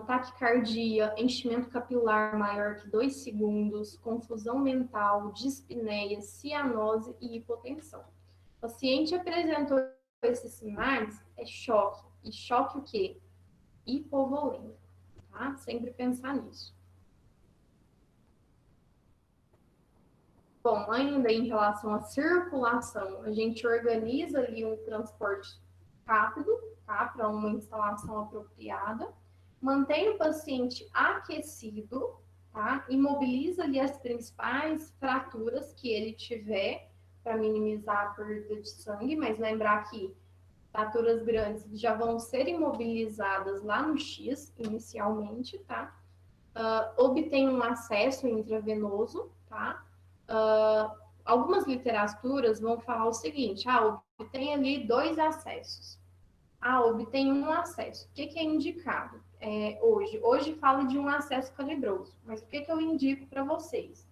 S2: taquicardia, enchimento capilar maior que 2 segundos, confusão mental, dispneia, cianose e hipotensão. O paciente apresentou esses sinais, é choque. E choque o quê? Hipovolêmico, tá? Sempre pensar nisso. Bom, ainda em relação à circulação, a gente organiza ali um transporte rápido, tá? Para uma instalação apropriada, mantém o paciente aquecido, tá? Imobiliza ali as principais fraturas que ele tiver para minimizar a perda de sangue, mas lembrar que fraturas grandes já vão ser imobilizadas lá no X inicialmente, tá? Obtém um acesso intravenoso, tá? Algumas literaturas vão falar o seguinte: obtém ali 2 acessos. Obtém um acesso. O que é indicado hoje? Hoje fala de um acesso calibroso, mas o que eu indico para vocês?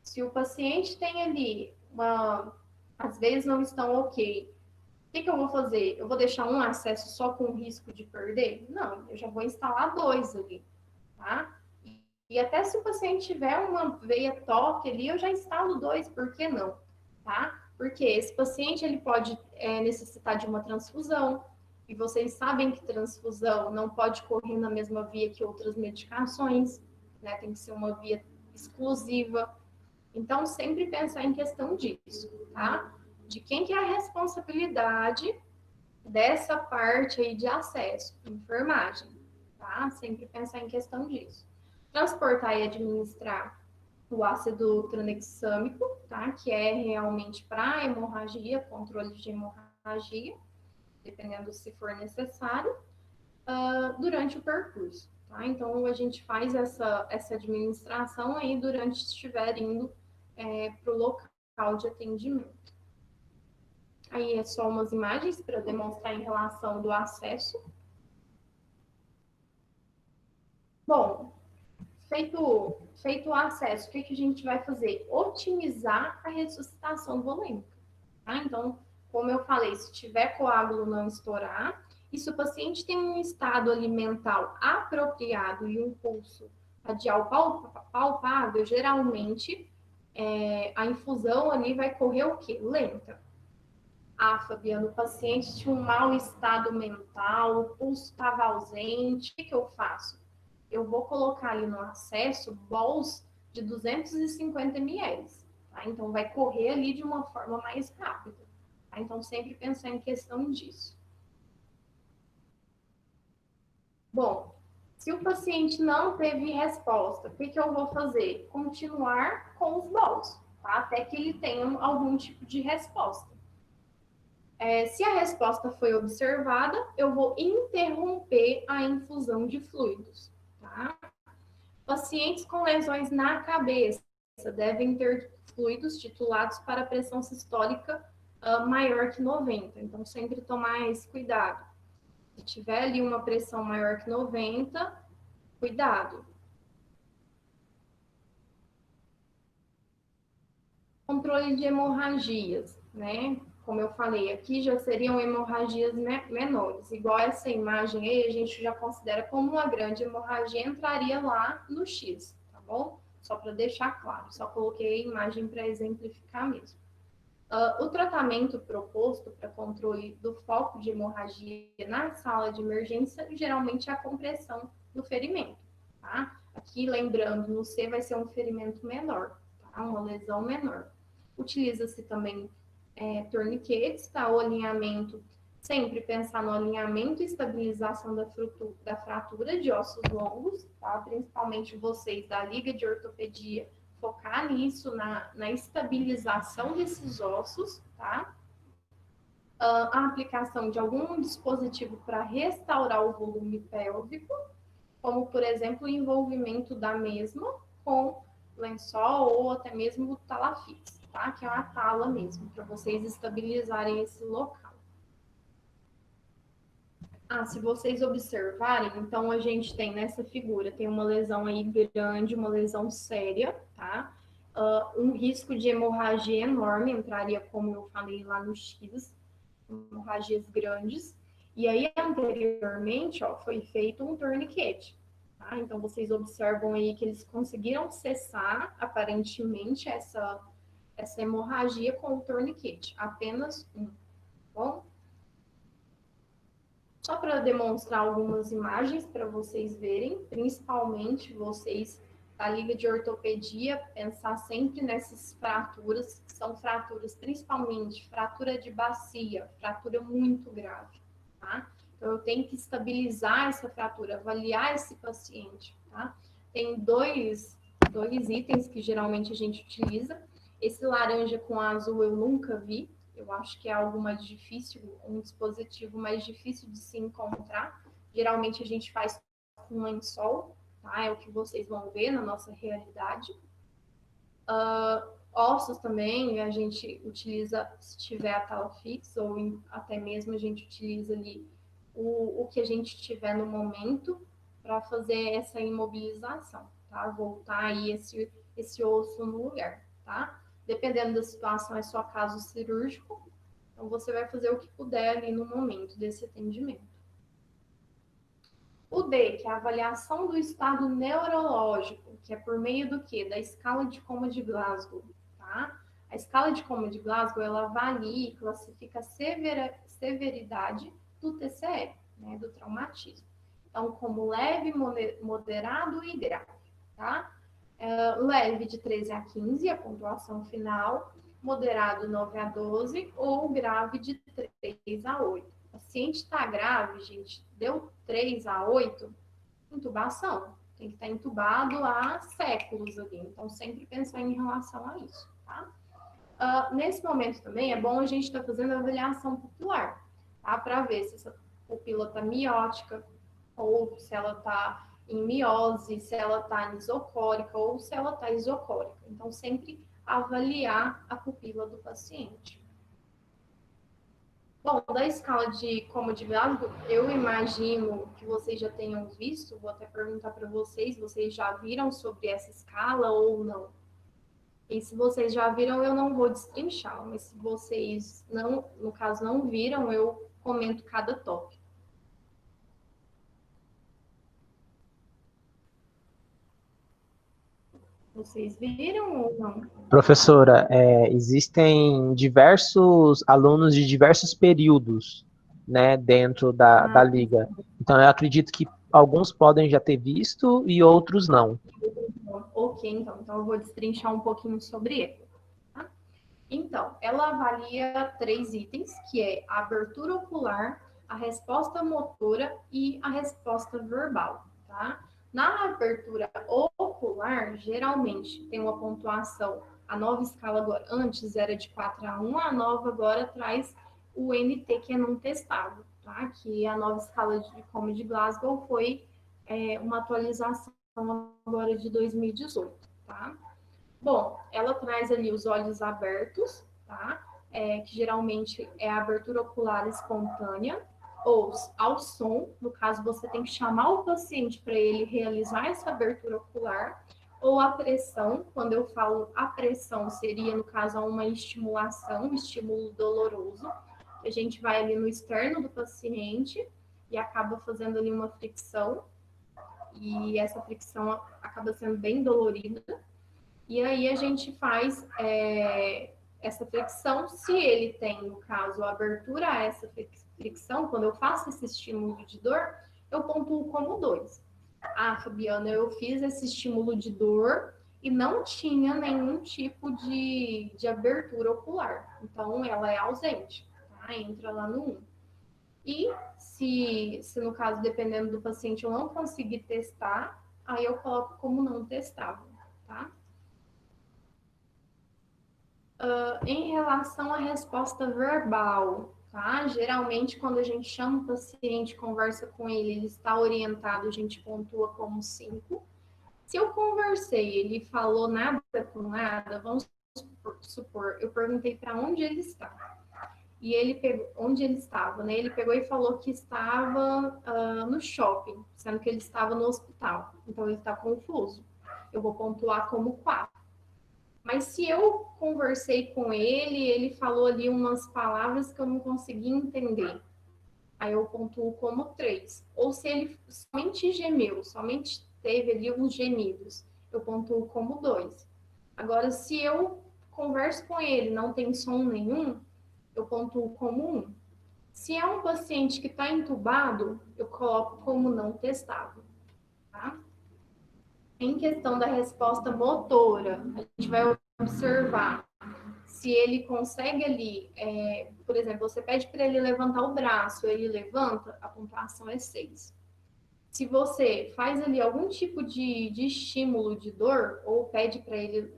S2: Se o paciente tem ali às vezes não estão ok, o que eu vou fazer? Eu vou deixar um acesso só com risco de perder? Não, eu já vou instalar 2 ali, tá? E até se o paciente tiver uma veia toque ali, eu já instalo 2, por que não? Tá? Porque esse paciente ele pode necessitar de uma transfusão, e vocês sabem que transfusão não pode correr na mesma via que outras medicações, né? Tem que ser uma via exclusiva. Então, sempre pensar em questão disso, tá? De quem que é a responsabilidade dessa parte aí de acesso, enfermagem, tá? Sempre pensar em questão disso. Transportar e administrar o ácido tranexâmico, tá? Que é realmente para hemorragia, controle de hemorragia, dependendo se for necessário, durante o percurso, tá? Então, a gente faz essa administração aí durante estiver indo para o local de atendimento. Aí é só umas imagens para demonstrar em relação do acesso. Bom, feito o acesso, o que a gente vai fazer? Otimizar a ressuscitação volêmica, tá? Então, como eu falei, se tiver coágulo não estourar, e se o paciente tem um estado alimentar apropriado e um pulso radial palpável, geralmente a infusão ali vai correr o quê? Lenta. Fabiana, o paciente tinha um mau estado mental, o pulso estava ausente, o que eu faço? Eu vou colocar ali no acesso bols de 250 ml, tá? Então, vai correr ali de uma forma mais rápida, tá? Então, sempre pensar em questão disso. Bom, se o paciente não teve resposta, o que eu vou fazer? Continuar com os bols, tá? Até que ele tenha algum tipo de resposta. Se a resposta foi observada, eu vou interromper a infusão de fluidos, tá? Pacientes com lesões na cabeça devem ter fluidos titulados para pressão sistólica maior que 90. Então, sempre tomar esse cuidado. Se tiver ali uma pressão maior que 90, cuidado. controle de hemorragias, né? Como eu falei, aqui já seriam hemorragias menores. Igual essa imagem aí, a gente já considera como uma grande hemorragia, entraria lá no X, tá bom? Só para deixar claro, só coloquei a imagem para exemplificar mesmo. O tratamento proposto para controle do foco de hemorragia na sala de emergência geralmente é a compressão do ferimento, tá? Aqui, lembrando, no C vai ser um ferimento menor, tá? Uma lesão menor. Utiliza-se também torniquetes, tá? O alinhamento, sempre pensar no alinhamento e estabilização da fratura de ossos longos, tá? Principalmente vocês da Liga de Ortopedia, focar nisso, na estabilização desses ossos, tá? A aplicação de algum dispositivo para restaurar o volume pélvico, como, por exemplo, o envolvimento da mesma com lençol ou até mesmo talafix, tá? Que é uma tala mesmo, para vocês estabilizarem esse local. Se vocês observarem, então a gente tem nessa figura, tem uma lesão aí grande, uma lesão séria, tá? Um risco de hemorragia enorme, entraria, como eu falei lá no X, hemorragias grandes. E aí, anteriormente, ó, foi feito um tourniquet, tá? Então, vocês observam aí que eles conseguiram cessar, aparentemente, essa hemorragia com o tourniquet, apenas um, tá bom? Só para demonstrar algumas imagens para vocês verem, principalmente vocês da Liga de Ortopedia, pensar sempre nessas fraturas, que são fraturas, principalmente fratura de bacia, fratura muito grave, tá? Então, eu tenho que estabilizar essa fratura, avaliar esse paciente, tá? Tem dois itens que geralmente a gente utiliza. Esse laranja com azul eu nunca vi, eu acho que é algo mais difícil, um dispositivo mais difícil de se encontrar. Geralmente a gente faz com lençol, tá? É o que vocês vão ver na nossa realidade. Ossos também a gente utiliza, se tiver a talafix, ou até mesmo a gente utiliza ali o que a gente tiver no momento para fazer essa imobilização, tá? Voltar aí esse osso no lugar, tá? Dependendo da situação, é só caso cirúrgico, então você vai fazer o que puder ali no momento desse atendimento. O D, que é a avaliação do estado neurológico, que é por meio do quê? Da escala de Coma de Glasgow, tá? A escala de Coma de Glasgow, ela avalia e classifica a severidade do TCE, né, do traumatismo. Então, como leve, moderado e grave, tá? Leve de 13 a 15, a pontuação final, moderado 9 a 12 ou grave de 3 a 8. O paciente está grave, gente, deu 3 a 8, intubação. Tem que estar entubado há séculos ali. Então, sempre pensar em relação a isso, tá? Nesse momento também é bom a gente estar fazendo a avaliação pupilar, tá? Para ver se essa pupila está miótica ou se ela está em miose, se ela está isocórica ou se ela está isocórica. Então, sempre avaliar a pupila do paciente. Bom, da escala de Coma de Glasgow, eu imagino que vocês já tenham visto, vou até perguntar para vocês já viram sobre essa escala ou não? E se vocês já viram, eu não vou destrinchar, mas se vocês não, no caso, não viram, eu comento cada tópico. Vocês viram ou não?
S4: Professora, existem diversos alunos de diversos períodos, né, dentro da liga. Então, eu acredito que alguns podem já ter visto e outros não.
S2: Ok, então eu vou destrinchar um pouquinho sobre ele. Tá? Então, ela avalia 3 itens, que é a abertura ocular, a resposta motora e a resposta verbal, tá? Na abertura ocular, geralmente tem uma pontuação, a nova escala agora, antes era de 4 a 1, a nova agora traz o NT, que é não testado, tá? Que a nova escala de Coma de Glasgow foi uma atualização agora de 2018, tá? Bom, ela traz ali os olhos abertos, tá? Que geralmente é a abertura ocular espontânea, ou ao som, no caso você tem que chamar o paciente para ele realizar essa abertura ocular, ou a pressão. Quando eu falo a pressão, seria, no caso, uma estimulação, um estímulo doloroso. A gente vai ali no externo do paciente e acaba fazendo ali uma fricção, e essa fricção acaba sendo bem dolorida. E aí a gente faz essa fricção, se ele tem, no caso, a abertura a essa fricção, quando eu faço esse estímulo de dor, eu pontuo como 2. Ah, Fabiana, eu fiz esse estímulo de dor e não tinha nenhum tipo de abertura ocular. Então, ela é ausente, tá? Entra lá no 1. E se no caso, dependendo do paciente, eu não conseguir testar, aí eu coloco como não testável, tá? Em relação à resposta verbal, tá? Geralmente, quando a gente chama o paciente, conversa com ele, ele está orientado, a gente pontua como 5. Se eu conversei, ele falou nada com nada, vamos supor, eu perguntei para onde ele está. E ele pegou, onde ele estava, né? Ele pegou e falou que estava no shopping, sendo que ele estava no hospital. Então, ele está confuso. Eu vou pontuar como 4. Mas se eu conversei com ele, ele falou ali umas palavras que eu não consegui entender. Aí eu pontuo como 3. Ou se ele somente gemeu, somente teve ali uns gemidos, eu pontuo como 2. Agora, se eu converso com ele, não tem som nenhum, eu pontuo como 1. Se é um paciente que está entubado, eu coloco como não testável, tá? Em questão da resposta motora, a gente vai observar se ele consegue ali, por exemplo, você pede para ele levantar o braço, ele levanta, a pontuação é 6. Se você faz ali algum tipo de estímulo de dor, ou pede para ele,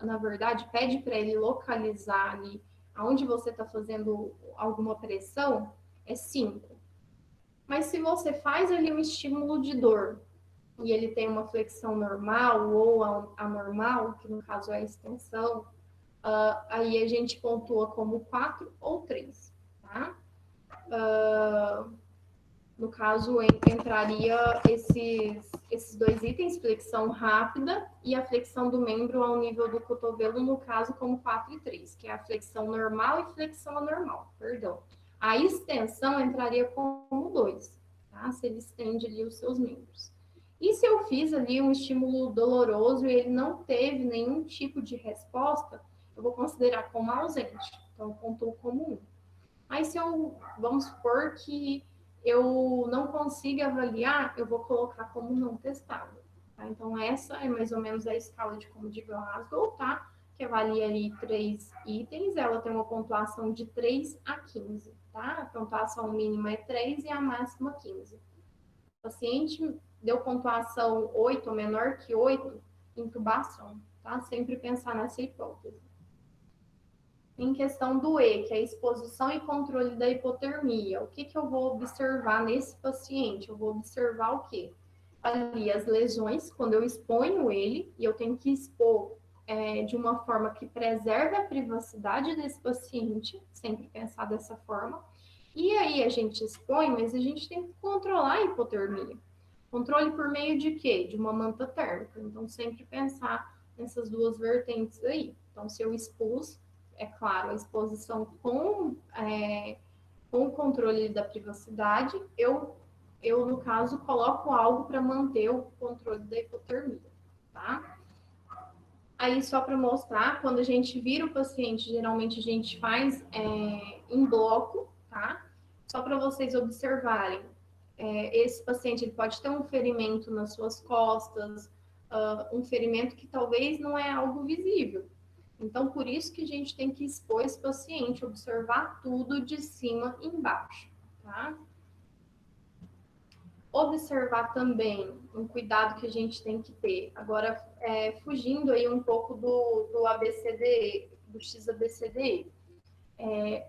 S2: na verdade, pede para ele localizar ali aonde você está fazendo alguma pressão, é 5. Mas se você faz ali um estímulo de dor, e ele tem uma flexão normal ou anormal, que no caso é a extensão, aí a gente pontua como 4 ou 3, tá? No caso, entraria esses 2 itens, flexão rápida e a flexão do membro ao nível do cotovelo, no caso, como 4 e 3, que é a flexão normal e flexão anormal, perdão. A extensão entraria como 2, tá? Se ele estende ali os seus membros. E se eu fiz ali um estímulo doloroso e ele não teve nenhum tipo de resposta, eu vou considerar como ausente. Então, eu pontuo como 1. Aí, vamos supor que eu não consiga avaliar, eu vou colocar como não testável. Tá? Então, essa é mais ou menos a escala de como de Glasgow, tá? Que avalia ali 3 itens, ela tem uma pontuação de 3 a 15, tá? A pontuação mínima é 3 e a máxima 15. O paciente deu pontuação 8 ou menor que 8, intubação, tá? Sempre pensar nessa hipótese. Em questão do E, que é a exposição e controle da hipotermia, o que eu vou observar nesse paciente? Eu vou observar o quê? Ali as lesões, quando eu exponho ele, e eu tenho que expor de uma forma que preserve a privacidade desse paciente, sempre pensar dessa forma. E aí a gente expõe, mas a gente tem que controlar a hipotermia. Controle por meio de quê? De uma manta térmica. Então, sempre pensar nessas 2 vertentes aí. Então, se eu expus, é claro, a exposição com o controle da privacidade, eu, no caso, coloco algo para manter o controle da hipotermia, tá? Aí, só para mostrar, quando a gente vira o paciente, geralmente a gente faz em bloco, tá? Só para vocês observarem. Esse paciente ele pode ter um ferimento nas suas costas, um ferimento que talvez não é algo visível. Então, por isso que a gente tem que expor esse paciente, observar tudo de cima e embaixo, tá? Observar também um cuidado que a gente tem que ter. Agora, fugindo aí um pouco do ABCDE, do XABCDE,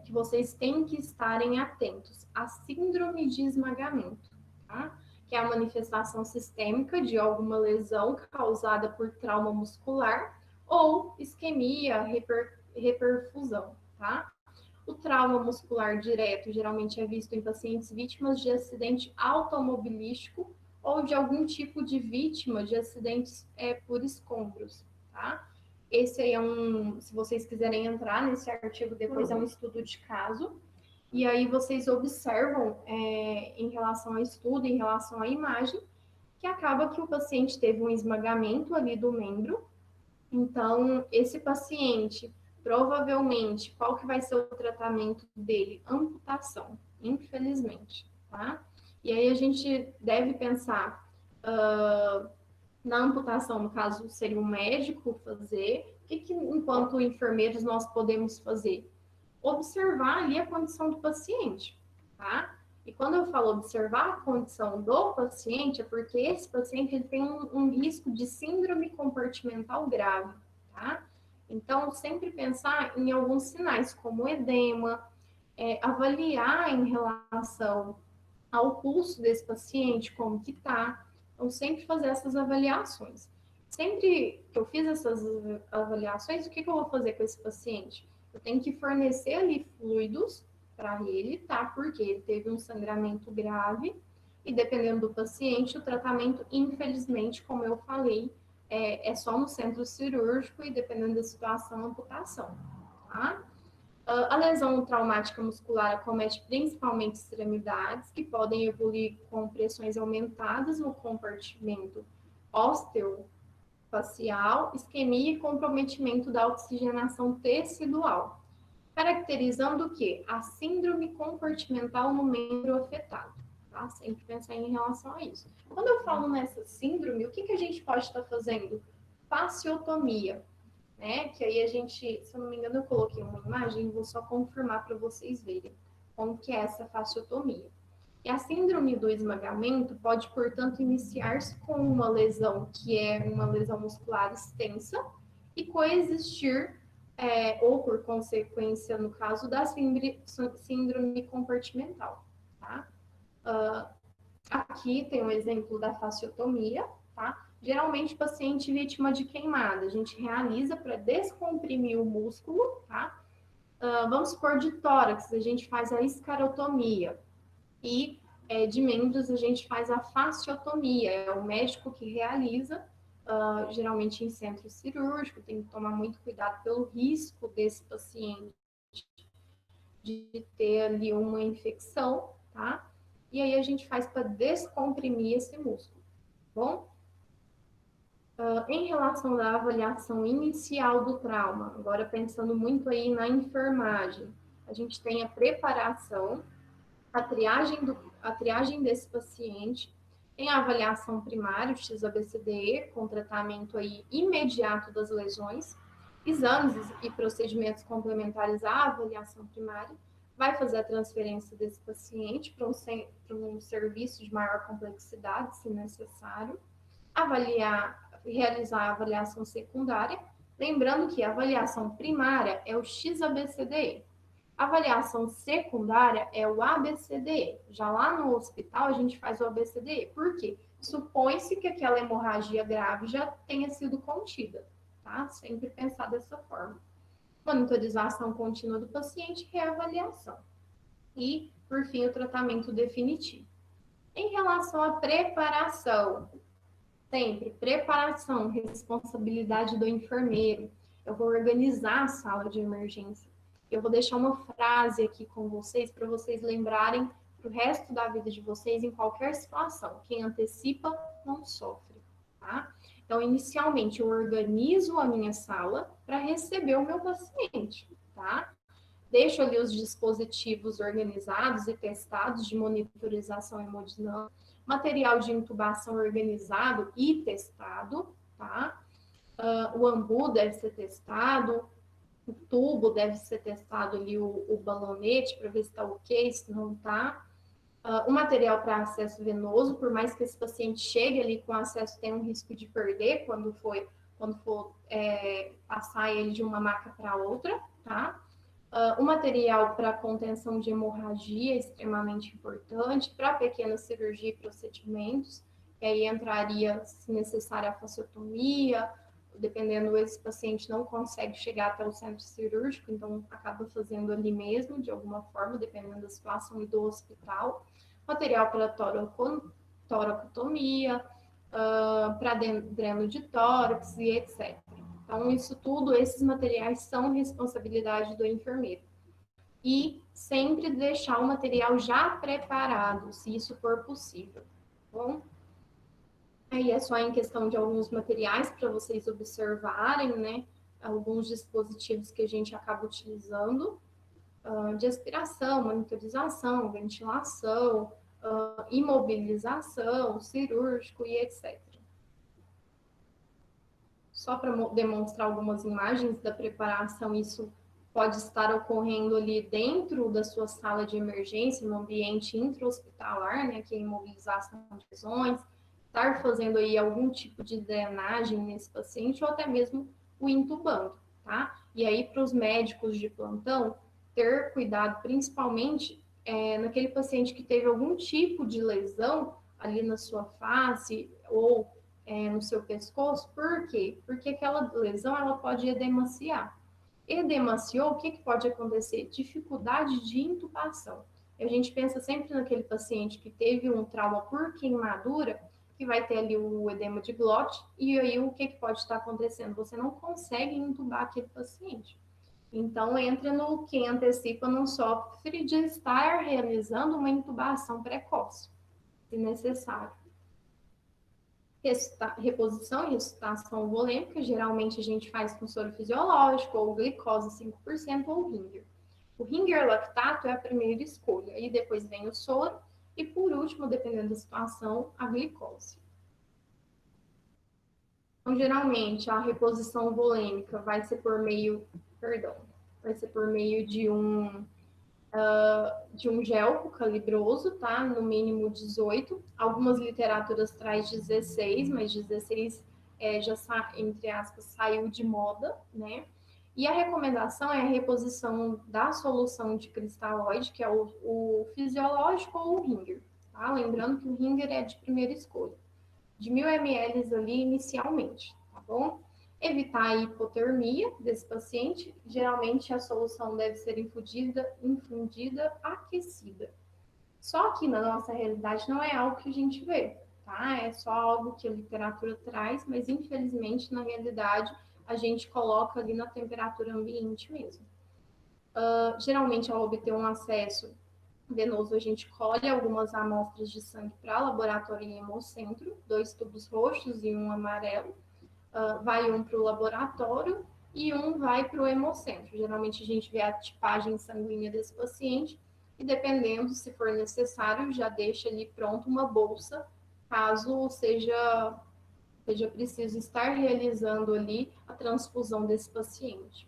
S2: que vocês têm que estarem atentos à síndrome de esmagamento, tá? Que é a manifestação sistêmica de alguma lesão causada por trauma muscular ou isquemia, reperfusão, tá? O trauma muscular direto geralmente é visto em pacientes vítimas de acidente automobilístico ou de algum tipo de vítima de acidentes por escombros, tá? Esse aí se vocês quiserem entrar nesse artigo depois, é um estudo de caso, e aí vocês observam em relação ao estudo, em relação à imagem, que acaba que o paciente teve um esmagamento ali do membro. Então, esse paciente, provavelmente, qual que vai ser o tratamento dele? Amputação, infelizmente, tá? E aí a gente deve pensar na amputação, no caso, seria o médico fazer. O que, enquanto enfermeiros, nós podemos fazer? Observar ali a condição do paciente, tá? E quando eu falo observar a condição do paciente, é porque esse paciente ele tem um risco de síndrome comportamental grave, tá? Então, sempre pensar em alguns sinais, como edema, avaliar em relação ao pulso desse paciente, como que tá. Então, sempre fazer essas avaliações. Sempre que eu fiz essas avaliações, o que eu vou fazer com esse paciente? Eu tenho que fornecer ali fluidos para ele, tá? Porque ele teve um sangramento grave e dependendo do paciente, o tratamento, infelizmente, como eu falei, é só no centro cirúrgico e dependendo da situação, amputação, tá? A lesão traumática muscular acomete principalmente extremidades, que podem evoluir com pressões aumentadas no compartimento osteofacial, isquemia e comprometimento da oxigenação tecidual, caracterizando o quê? A síndrome compartimental no membro afetado. Tá? Sempre pensar em relação a isso. Quando eu falo nessa síndrome, o que a gente pode estar fazendo? Fasciotomia. Né? Que aí a gente, se eu não me engano, eu coloquei uma imagem, vou só confirmar para vocês verem como que é essa fasciotomia. E a síndrome do esmagamento pode, portanto, iniciar-se com uma lesão que é uma lesão muscular extensa e coexistir, ou por consequência, no caso da síndrome compartimental. Tá? Aqui tem um exemplo da fasciotomia, tá? Geralmente, paciente vítima de queimada, a gente realiza para descomprimir o músculo, tá? Vamos supor de tórax, a gente faz a escarotomia. E de membros, a gente faz a fasciotomia. É o médico que realiza, geralmente em centro cirúrgico, tem que tomar muito cuidado pelo risco desse paciente de ter ali uma infecção, tá? E aí a gente faz para descomprimir esse músculo, bom? Em relação à avaliação inicial do trauma, agora pensando muito aí na enfermagem, a gente tem a preparação, a triagem desse paciente, tem a avaliação primária, o XABCDE, com tratamento aí imediato das lesões, exames e procedimentos complementares à avaliação primária, vai fazer a transferência desse paciente para um serviço de maior complexidade, se necessário, realizar a avaliação secundária, lembrando que a avaliação primária é o XABCDE, a avaliação secundária é o ABCDE. Já lá no hospital a gente faz o ABCDE. Por quê? Supõe-se que aquela hemorragia grave já tenha sido contida, tá? Sempre pensar dessa forma. Monitorização contínua do paciente, reavaliação. E, por fim, o tratamento definitivo. Em relação à preparação, sempre preparação, responsabilidade do enfermeiro. Eu vou organizar a sala de emergência. Eu vou deixar uma frase aqui com vocês para vocês lembrarem para o resto da vida de vocês em qualquer situação. Quem antecipa não sofre, tá? Então, inicialmente, eu organizo a minha sala para receber o meu paciente, tá? Deixo ali os dispositivos organizados e testados de monitorização hemodinâmica, material de intubação organizado e testado, tá? O ambu deve ser testado, o tubo deve ser testado ali, o balonete, para ver se está ok, se não está. O material para acesso venoso, por mais que esse paciente chegue ali com acesso, tem um risco de perder quando for passar ele de uma maca para outra, tá? O material para contenção de hemorragia é extremamente importante, para pequena cirurgia e procedimentos, que aí entraria, se necessário, a fasciotomia, dependendo, esse paciente não consegue chegar até o centro cirúrgico, então acaba fazendo ali mesmo, de alguma forma, dependendo da situação e do hospital. Material para toracotomia, para dreno de tórax e etc. Então, isso tudo, esses materiais são responsabilidade do enfermeiro. E sempre deixar o material já preparado, se isso for possível. Tá bom? Aí é só em questão de alguns materiais para vocês observarem, né? Alguns dispositivos que a gente acaba utilizando, de aspiração, monitorização, ventilação, imobilização, cirúrgico e etc. Só para demonstrar algumas imagens da preparação, isso pode estar ocorrendo ali dentro da sua sala de emergência, no ambiente intra-hospitalar, né, que é a imobilização de lesões, estar fazendo aí algum tipo de drenagem nesse paciente ou até mesmo o intubando, tá? E aí, para os médicos de plantão, ter cuidado principalmente naquele paciente que teve algum tipo de lesão ali na sua face ou no seu pescoço. Por quê? Porque aquela lesão ela pode edemaciar. Edemaciou, o que pode acontecer? Dificuldade de intubação. A gente pensa sempre naquele paciente que teve um trauma por queimadura, que vai ter ali o edema de glote, e aí o que pode estar acontecendo? Você não consegue intubar aquele paciente. Então, entra no que antecipa não sofre de estar realizando uma intubação precoce, se necessário. Reposição e ressuscitação volêmica, geralmente a gente faz com soro fisiológico, ou glicose 5%, ou Ringer. O Ringer lactato é a primeira escolha, e depois vem o soro, e por último, dependendo da situação, a glicose. Então, geralmente, a reposição volêmica vai ser por meio, de um gel calibroso, tá? No mínimo 18. Algumas literaturas traz 16, mas 16 já, entre aspas, saiu de moda, né? E a recomendação é a reposição da solução de cristalóide, que é o fisiológico ou o Ringer, tá? Lembrando que o Ringer é de primeira escolha, de 1.000 ml ali inicialmente, tá bom? Evitar a hipotermia desse paciente. Geralmente a solução deve ser infundida aquecida. Só que na nossa realidade não é algo que a gente vê, tá? É só algo que a literatura traz, mas infelizmente na realidade a gente coloca ali na temperatura ambiente mesmo. Geralmente ao obter um acesso venoso, a gente colhe algumas amostras de sangue para laboratório em hemocentro, 2 tubos roxos e um amarelo. Vai um para o laboratório e um vai para o hemocentro. Geralmente a gente vê a tipagem sanguínea desse paciente e, dependendo, se for necessário, já deixa ali pronto uma bolsa, caso seja preciso estar realizando ali a transfusão desse paciente.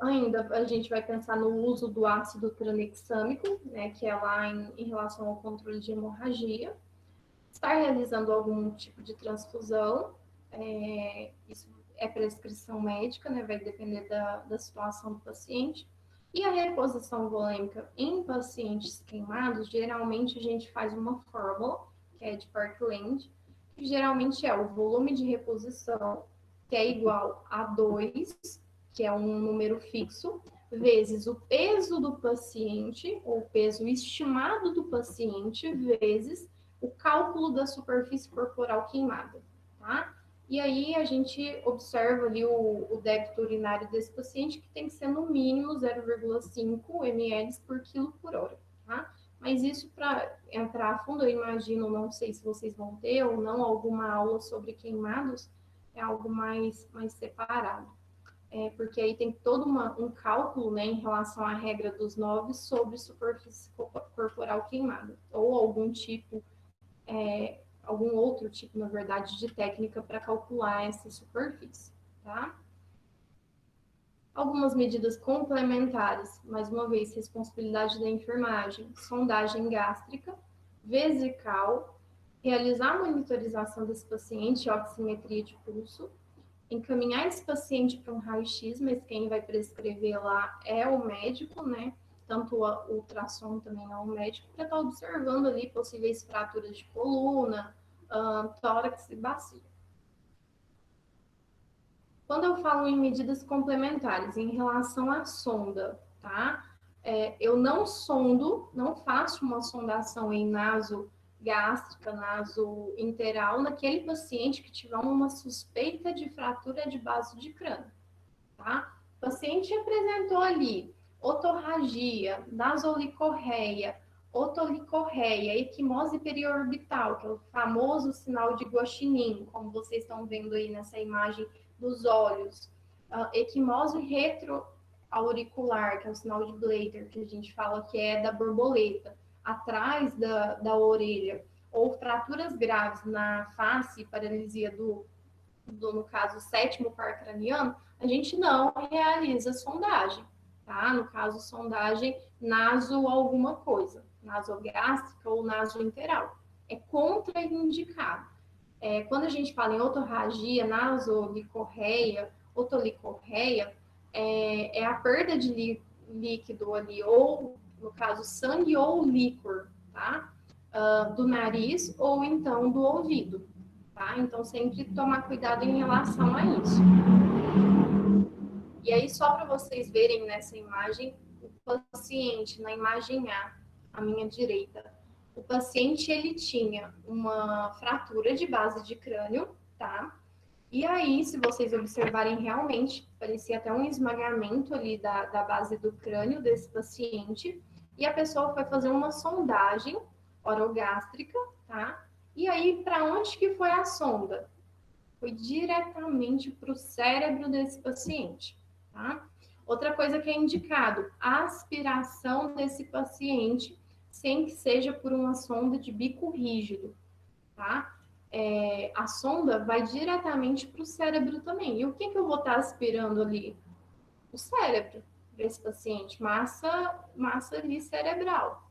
S2: Ainda a gente vai pensar no uso do ácido tranexâmico, né, que é lá em relação ao controle de hemorragia. Estar realizando algum tipo de transfusão, isso é prescrição médica, né, vai depender da situação do paciente. E a reposição volêmica em pacientes queimados, geralmente a gente faz uma fórmula, que é de Parkland, que geralmente é o volume de reposição, que é igual a 2, que é um número fixo, vezes o peso do paciente, ou peso estimado do paciente, vezes o cálculo da superfície corporal queimada, tá? E aí a gente observa ali o débito urinário desse paciente, que tem que ser no mínimo 0,5 ml por quilo por hora, tá? Mas isso, para entrar a fundo, eu imagino, não sei se vocês vão ter ou não alguma aula sobre queimados, é algo mais separado. Porque aí tem todo um cálculo, né, em relação à regra dos 9 sobre superfície corporal queimada, ou algum outro tipo, na verdade, de técnica para calcular essa superfície, tá? Algumas medidas complementares, mais uma vez, responsabilidade da enfermagem, sondagem gástrica, vesical, realizar a monitorização desse paciente, oximetria de pulso, encaminhar esse paciente para um raio-x, mas quem vai prescrever lá é o médico, né? Tanto o ultrassom também é o médico, para estar observando ali possíveis fraturas de coluna, tórax e bacia. Quando eu falo em medidas complementares em relação à sonda, tá? eu não faço uma sondação em nasogástrica, nasointeral, naquele paciente que tiver uma suspeita de fratura de base de crânio, tá? O paciente apresentou ali otorragia, nasolicorreia, otolicorreia, equimose periorbital, que é o famoso sinal de Guaxinim, como vocês estão vendo aí nessa imagem dos olhos, equimose retroauricular, que é o sinal de Blatter, que a gente fala que é da borboleta, atrás da orelha, ou fraturas graves na face, paralisia no caso, sétimo par craniano, a gente não realiza sondagem, tá? No caso, sondagem naso alguma coisa, nasogástrica ou nasointeral. É contraindicado. Quando a gente fala em otorragia, nasolicorreia, otolicorreia, é a perda de líquido ali, ou, no caso, sangue ou líquor, tá? Do nariz ou então do ouvido, tá? Então, sempre tomar cuidado em relação a isso. E aí, só para vocês verem nessa imagem, o paciente, na imagem A, à minha direita, o paciente, ele tinha uma fratura de base de crânio, tá? E aí, se vocês observarem realmente, parecia até um esmagamento ali da base do crânio desse paciente, e a pessoa foi fazer uma sondagem orogástrica, tá? E aí, para onde que foi a sonda? Foi diretamente para o cérebro desse paciente, tá? Outra coisa que é indicado, a aspiração desse paciente, sem que seja por uma sonda de bico rígido, tá? A sonda vai diretamente para o cérebro também. E o que eu vou estar aspirando ali? O cérebro desse paciente, massa ali cerebral,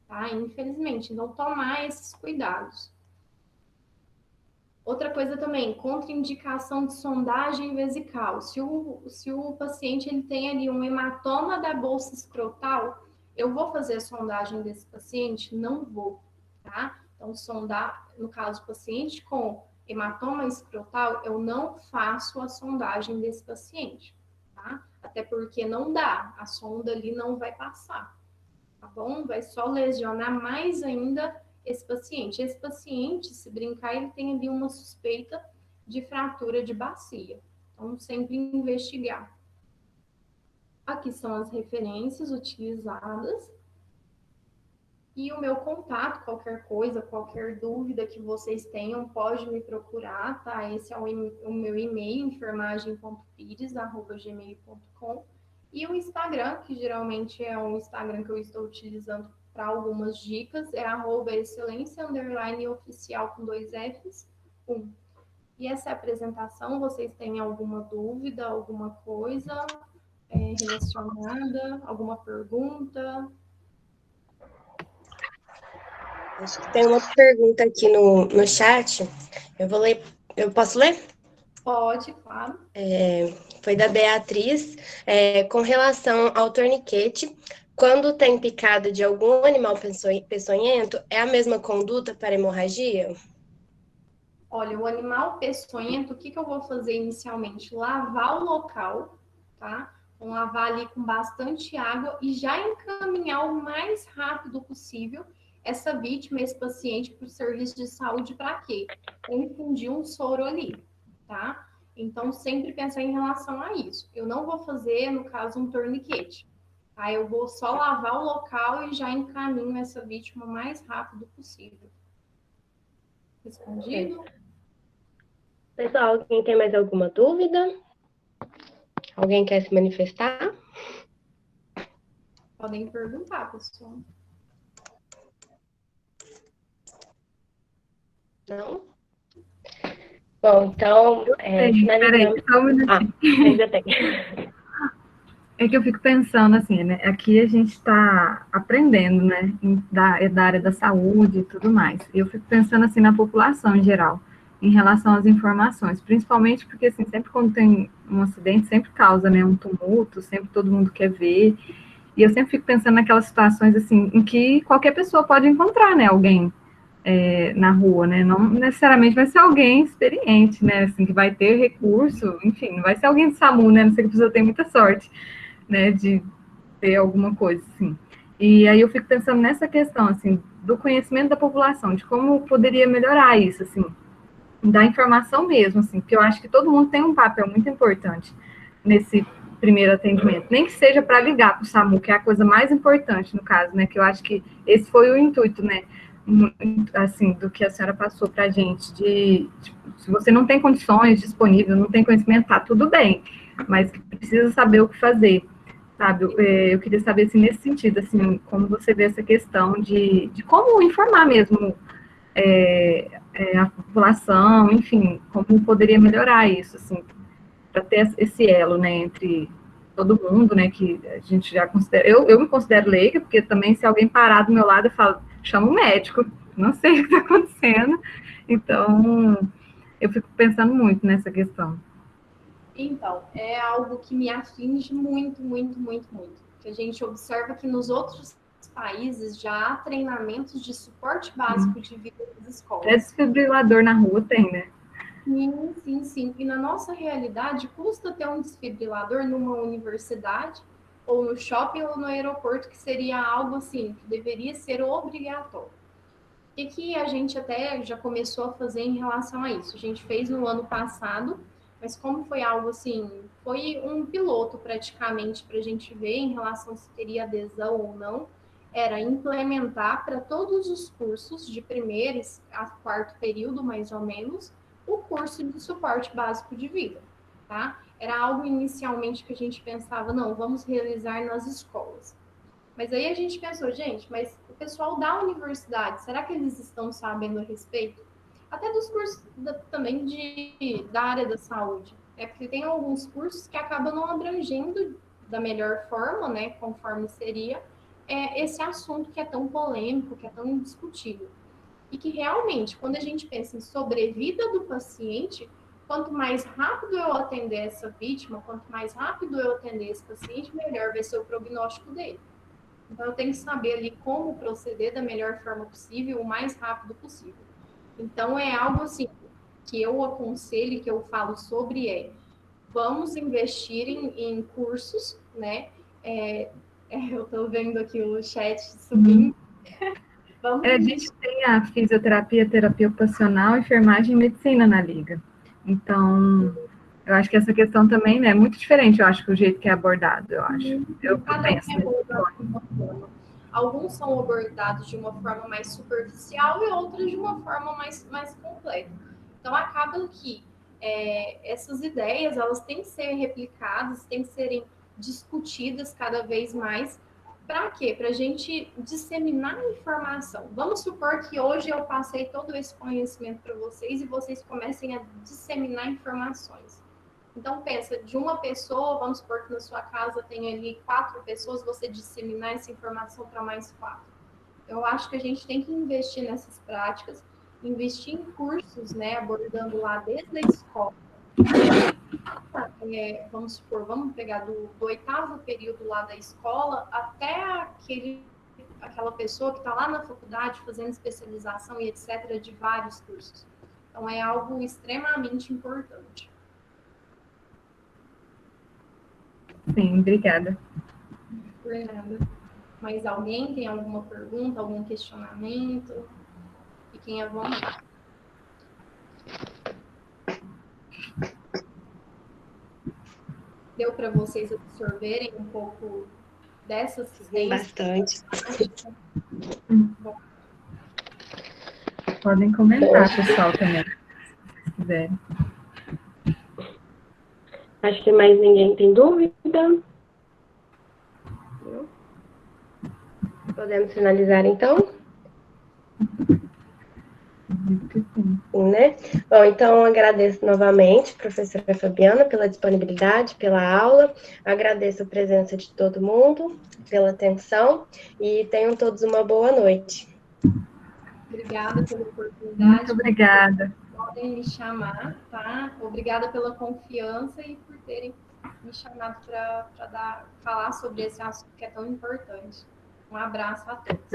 S2: tá? Infelizmente, então tomar esses cuidados. Outra coisa também, contraindicação de sondagem vesical. Se o paciente ele tem ali um hematoma da bolsa escrotal, eu vou fazer a sondagem desse paciente? Não vou, tá? Então, sondar, no caso, paciente com hematoma escrotal, eu não faço a sondagem desse paciente, tá? Até porque não dá, a sonda ali não vai passar, tá bom? Vai só lesionar mais ainda esse paciente. Esse paciente, se brincar, ele tem ali uma suspeita de fratura de bacia. Então, sempre investigar. Aqui são as referências utilizadas. E o meu contato, qualquer coisa, qualquer dúvida que vocês tenham, pode me procurar, tá? Esse é o meu e-mail, enfermagem.pires@gmail.com. E o Instagram, que geralmente é um Instagram que eu estou utilizando para algumas dicas, é @excelência_oficial com 2 Fs, 1. E essa é a apresentação, vocês têm alguma dúvida, alguma coisa relacionada, alguma pergunta?
S5: Acho que tem uma pergunta aqui no chat. Eu vou ler. Eu posso ler?
S2: Pode, claro.
S5: Foi da Beatriz. Com relação ao torniquete, quando tem picada de algum animal peçonhento, é a mesma conduta para hemorragia?
S2: Olha, o animal peçonhento, o que eu vou fazer inicialmente? Lavar o local, tá? Vou lavar ali com bastante água e já encaminhar o mais rápido possível essa vítima, esse paciente, para o serviço de saúde. Para quê? Para infundir um soro ali, tá? Então, sempre pensar em relação a isso. Eu não vou fazer, no caso, um torniquete, tá? Eu vou só lavar o local e já encaminho essa vítima o mais rápido possível. Respondido?
S5: Pessoal, alguém tem mais alguma dúvida? Alguém quer se manifestar?
S2: Podem perguntar, pessoal.
S5: Não? Bom, então, finalizando...
S3: Só um minutinho.
S5: Ainda tem.
S3: É que eu fico pensando assim, né? Aqui a gente está aprendendo, né? Da área da saúde e tudo mais. E eu fico pensando assim na população em geral, em relação às informações, principalmente porque assim, sempre quando tem um acidente, sempre causa, né, um tumulto, sempre todo mundo quer ver. E eu sempre fico pensando naquelas situações assim, em que qualquer pessoa pode encontrar, né, alguém na rua, né? Não necessariamente vai ser alguém experiente, né? Assim, que vai ter recurso, enfim, não vai ser alguém de SAMU, né? Não sei que a pessoa tem muita sorte, né? De ter alguma coisa, assim. E aí eu fico pensando nessa questão, assim, do conhecimento da população, de como poderia melhorar isso, assim, da informação mesmo, assim, porque eu acho que todo mundo tem um papel muito importante nesse primeiro atendimento, nem que seja para ligar para o SAMU, que é a coisa mais importante no caso, né, que eu acho que esse foi o intuito, né, assim, do que a senhora passou para a gente, se você não tem condições disponíveis, não tem conhecimento, tá tudo bem, mas precisa saber o que fazer, sabe? Eu queria saber, assim, nesse sentido, assim, como você vê essa questão de como informar mesmo a população, enfim, como poderia melhorar isso, assim, para ter esse elo, né, entre todo mundo, né, que a gente já considera, eu me considero leiga, porque também se alguém parar do meu lado, eu falo, chama um médico, não sei o que está acontecendo, então, eu fico pensando muito nessa questão.
S2: Então, é algo que me atinge muito, muito, muito, muito. Que a gente observa que nos outros países já há treinamentos de suporte básico de vida nas
S3: Até
S2: escolas.
S3: desfibrilador na rua tem, né?
S2: Sim, sim, sim. E na nossa realidade, custa ter um desfibrilador numa universidade, ou no shopping, ou no aeroporto, que seria algo assim, que deveria ser obrigatório. E que a gente até já começou a fazer em relação a isso. A gente fez no ano passado, mas como foi algo assim, foi um piloto praticamente para a gente ver em relação se teria adesão ou não, era implementar para todos os cursos de primeiro a quarto período, mais ou menos, o curso de suporte básico de vida, tá? Era algo inicialmente que a gente pensava, não, vamos realizar nas escolas. Mas aí a gente pensou, gente, mas o pessoal da universidade, será que eles estão sabendo a respeito? Até dos cursos também da área da saúde. É porque tem alguns cursos que acabam não abrangendo da melhor forma, né, conforme seria, esse assunto que é tão polêmico, que é tão discutível. E que realmente, quando a gente pensa em sobrevida do paciente, quanto mais rápido eu atender essa vítima, quanto mais rápido eu atender esse paciente, melhor vai ser o prognóstico dele. Então, eu tenho que saber ali como proceder da melhor forma possível, o mais rápido possível. Então, é algo assim que eu aconselho, que eu falo sobre vamos investir em cursos, né? Eu estou vendo aqui o chat subindo. Vamos
S3: A gente
S2: investir.
S3: tem a fisioterapia, terapia ocupacional, enfermagem e medicina na liga. Então, eu acho que essa questão também, né, é muito diferente, eu acho, que o jeito que é abordado, eu acho. Eu
S2: Cada um
S3: penso
S2: é
S3: nesse
S2: abordado
S3: ponto.
S2: de uma forma. Alguns são abordados de uma forma mais superficial e outros de uma forma mais completa. Então, acaba que essas ideias elas têm que ser replicadas, têm que serem discutidas cada vez mais. Para quê? Para a gente disseminar informação. Vamos supor que hoje eu passei todo esse conhecimento para vocês e vocês comecem a disseminar informações. Então, pensa, de uma pessoa, vamos supor que na sua casa tem ali 4 pessoas, você disseminar essa informação para mais 4. Eu acho que a gente tem que investir nessas práticas, investir em cursos, né, abordando lá desde a escola. Vamos supor, vamos pegar do 8º período lá da escola até aquela pessoa que está lá na faculdade fazendo especialização e etc., de vários cursos. Então, é algo extremamente importante.
S3: Sim, obrigada.
S2: Por nada. Mais alguém tem alguma pergunta, algum questionamento? Fiquem à vontade. Deu para vocês absorverem um pouco dessa
S5: Sim,
S2: assistência?
S5: bastante.
S2: Bom,
S3: Podem comentar, pessoal, também, se quiserem.
S5: Acho que mais ninguém tem dúvida. Podemos finalizar, então?
S3: Sim.
S5: Sim, né? Bom, então agradeço novamente, professora Fabiana, pela disponibilidade, pela aula. Agradeço a presença de todo mundo, pela atenção e tenham todos uma boa noite.
S2: obrigada pela oportunidade.
S3: Muito obrigada.
S2: Podem me chamar, tá? Obrigada pela confiança e por terem me chamado para falar sobre esse assunto que é tão importante. Um abraço a todos.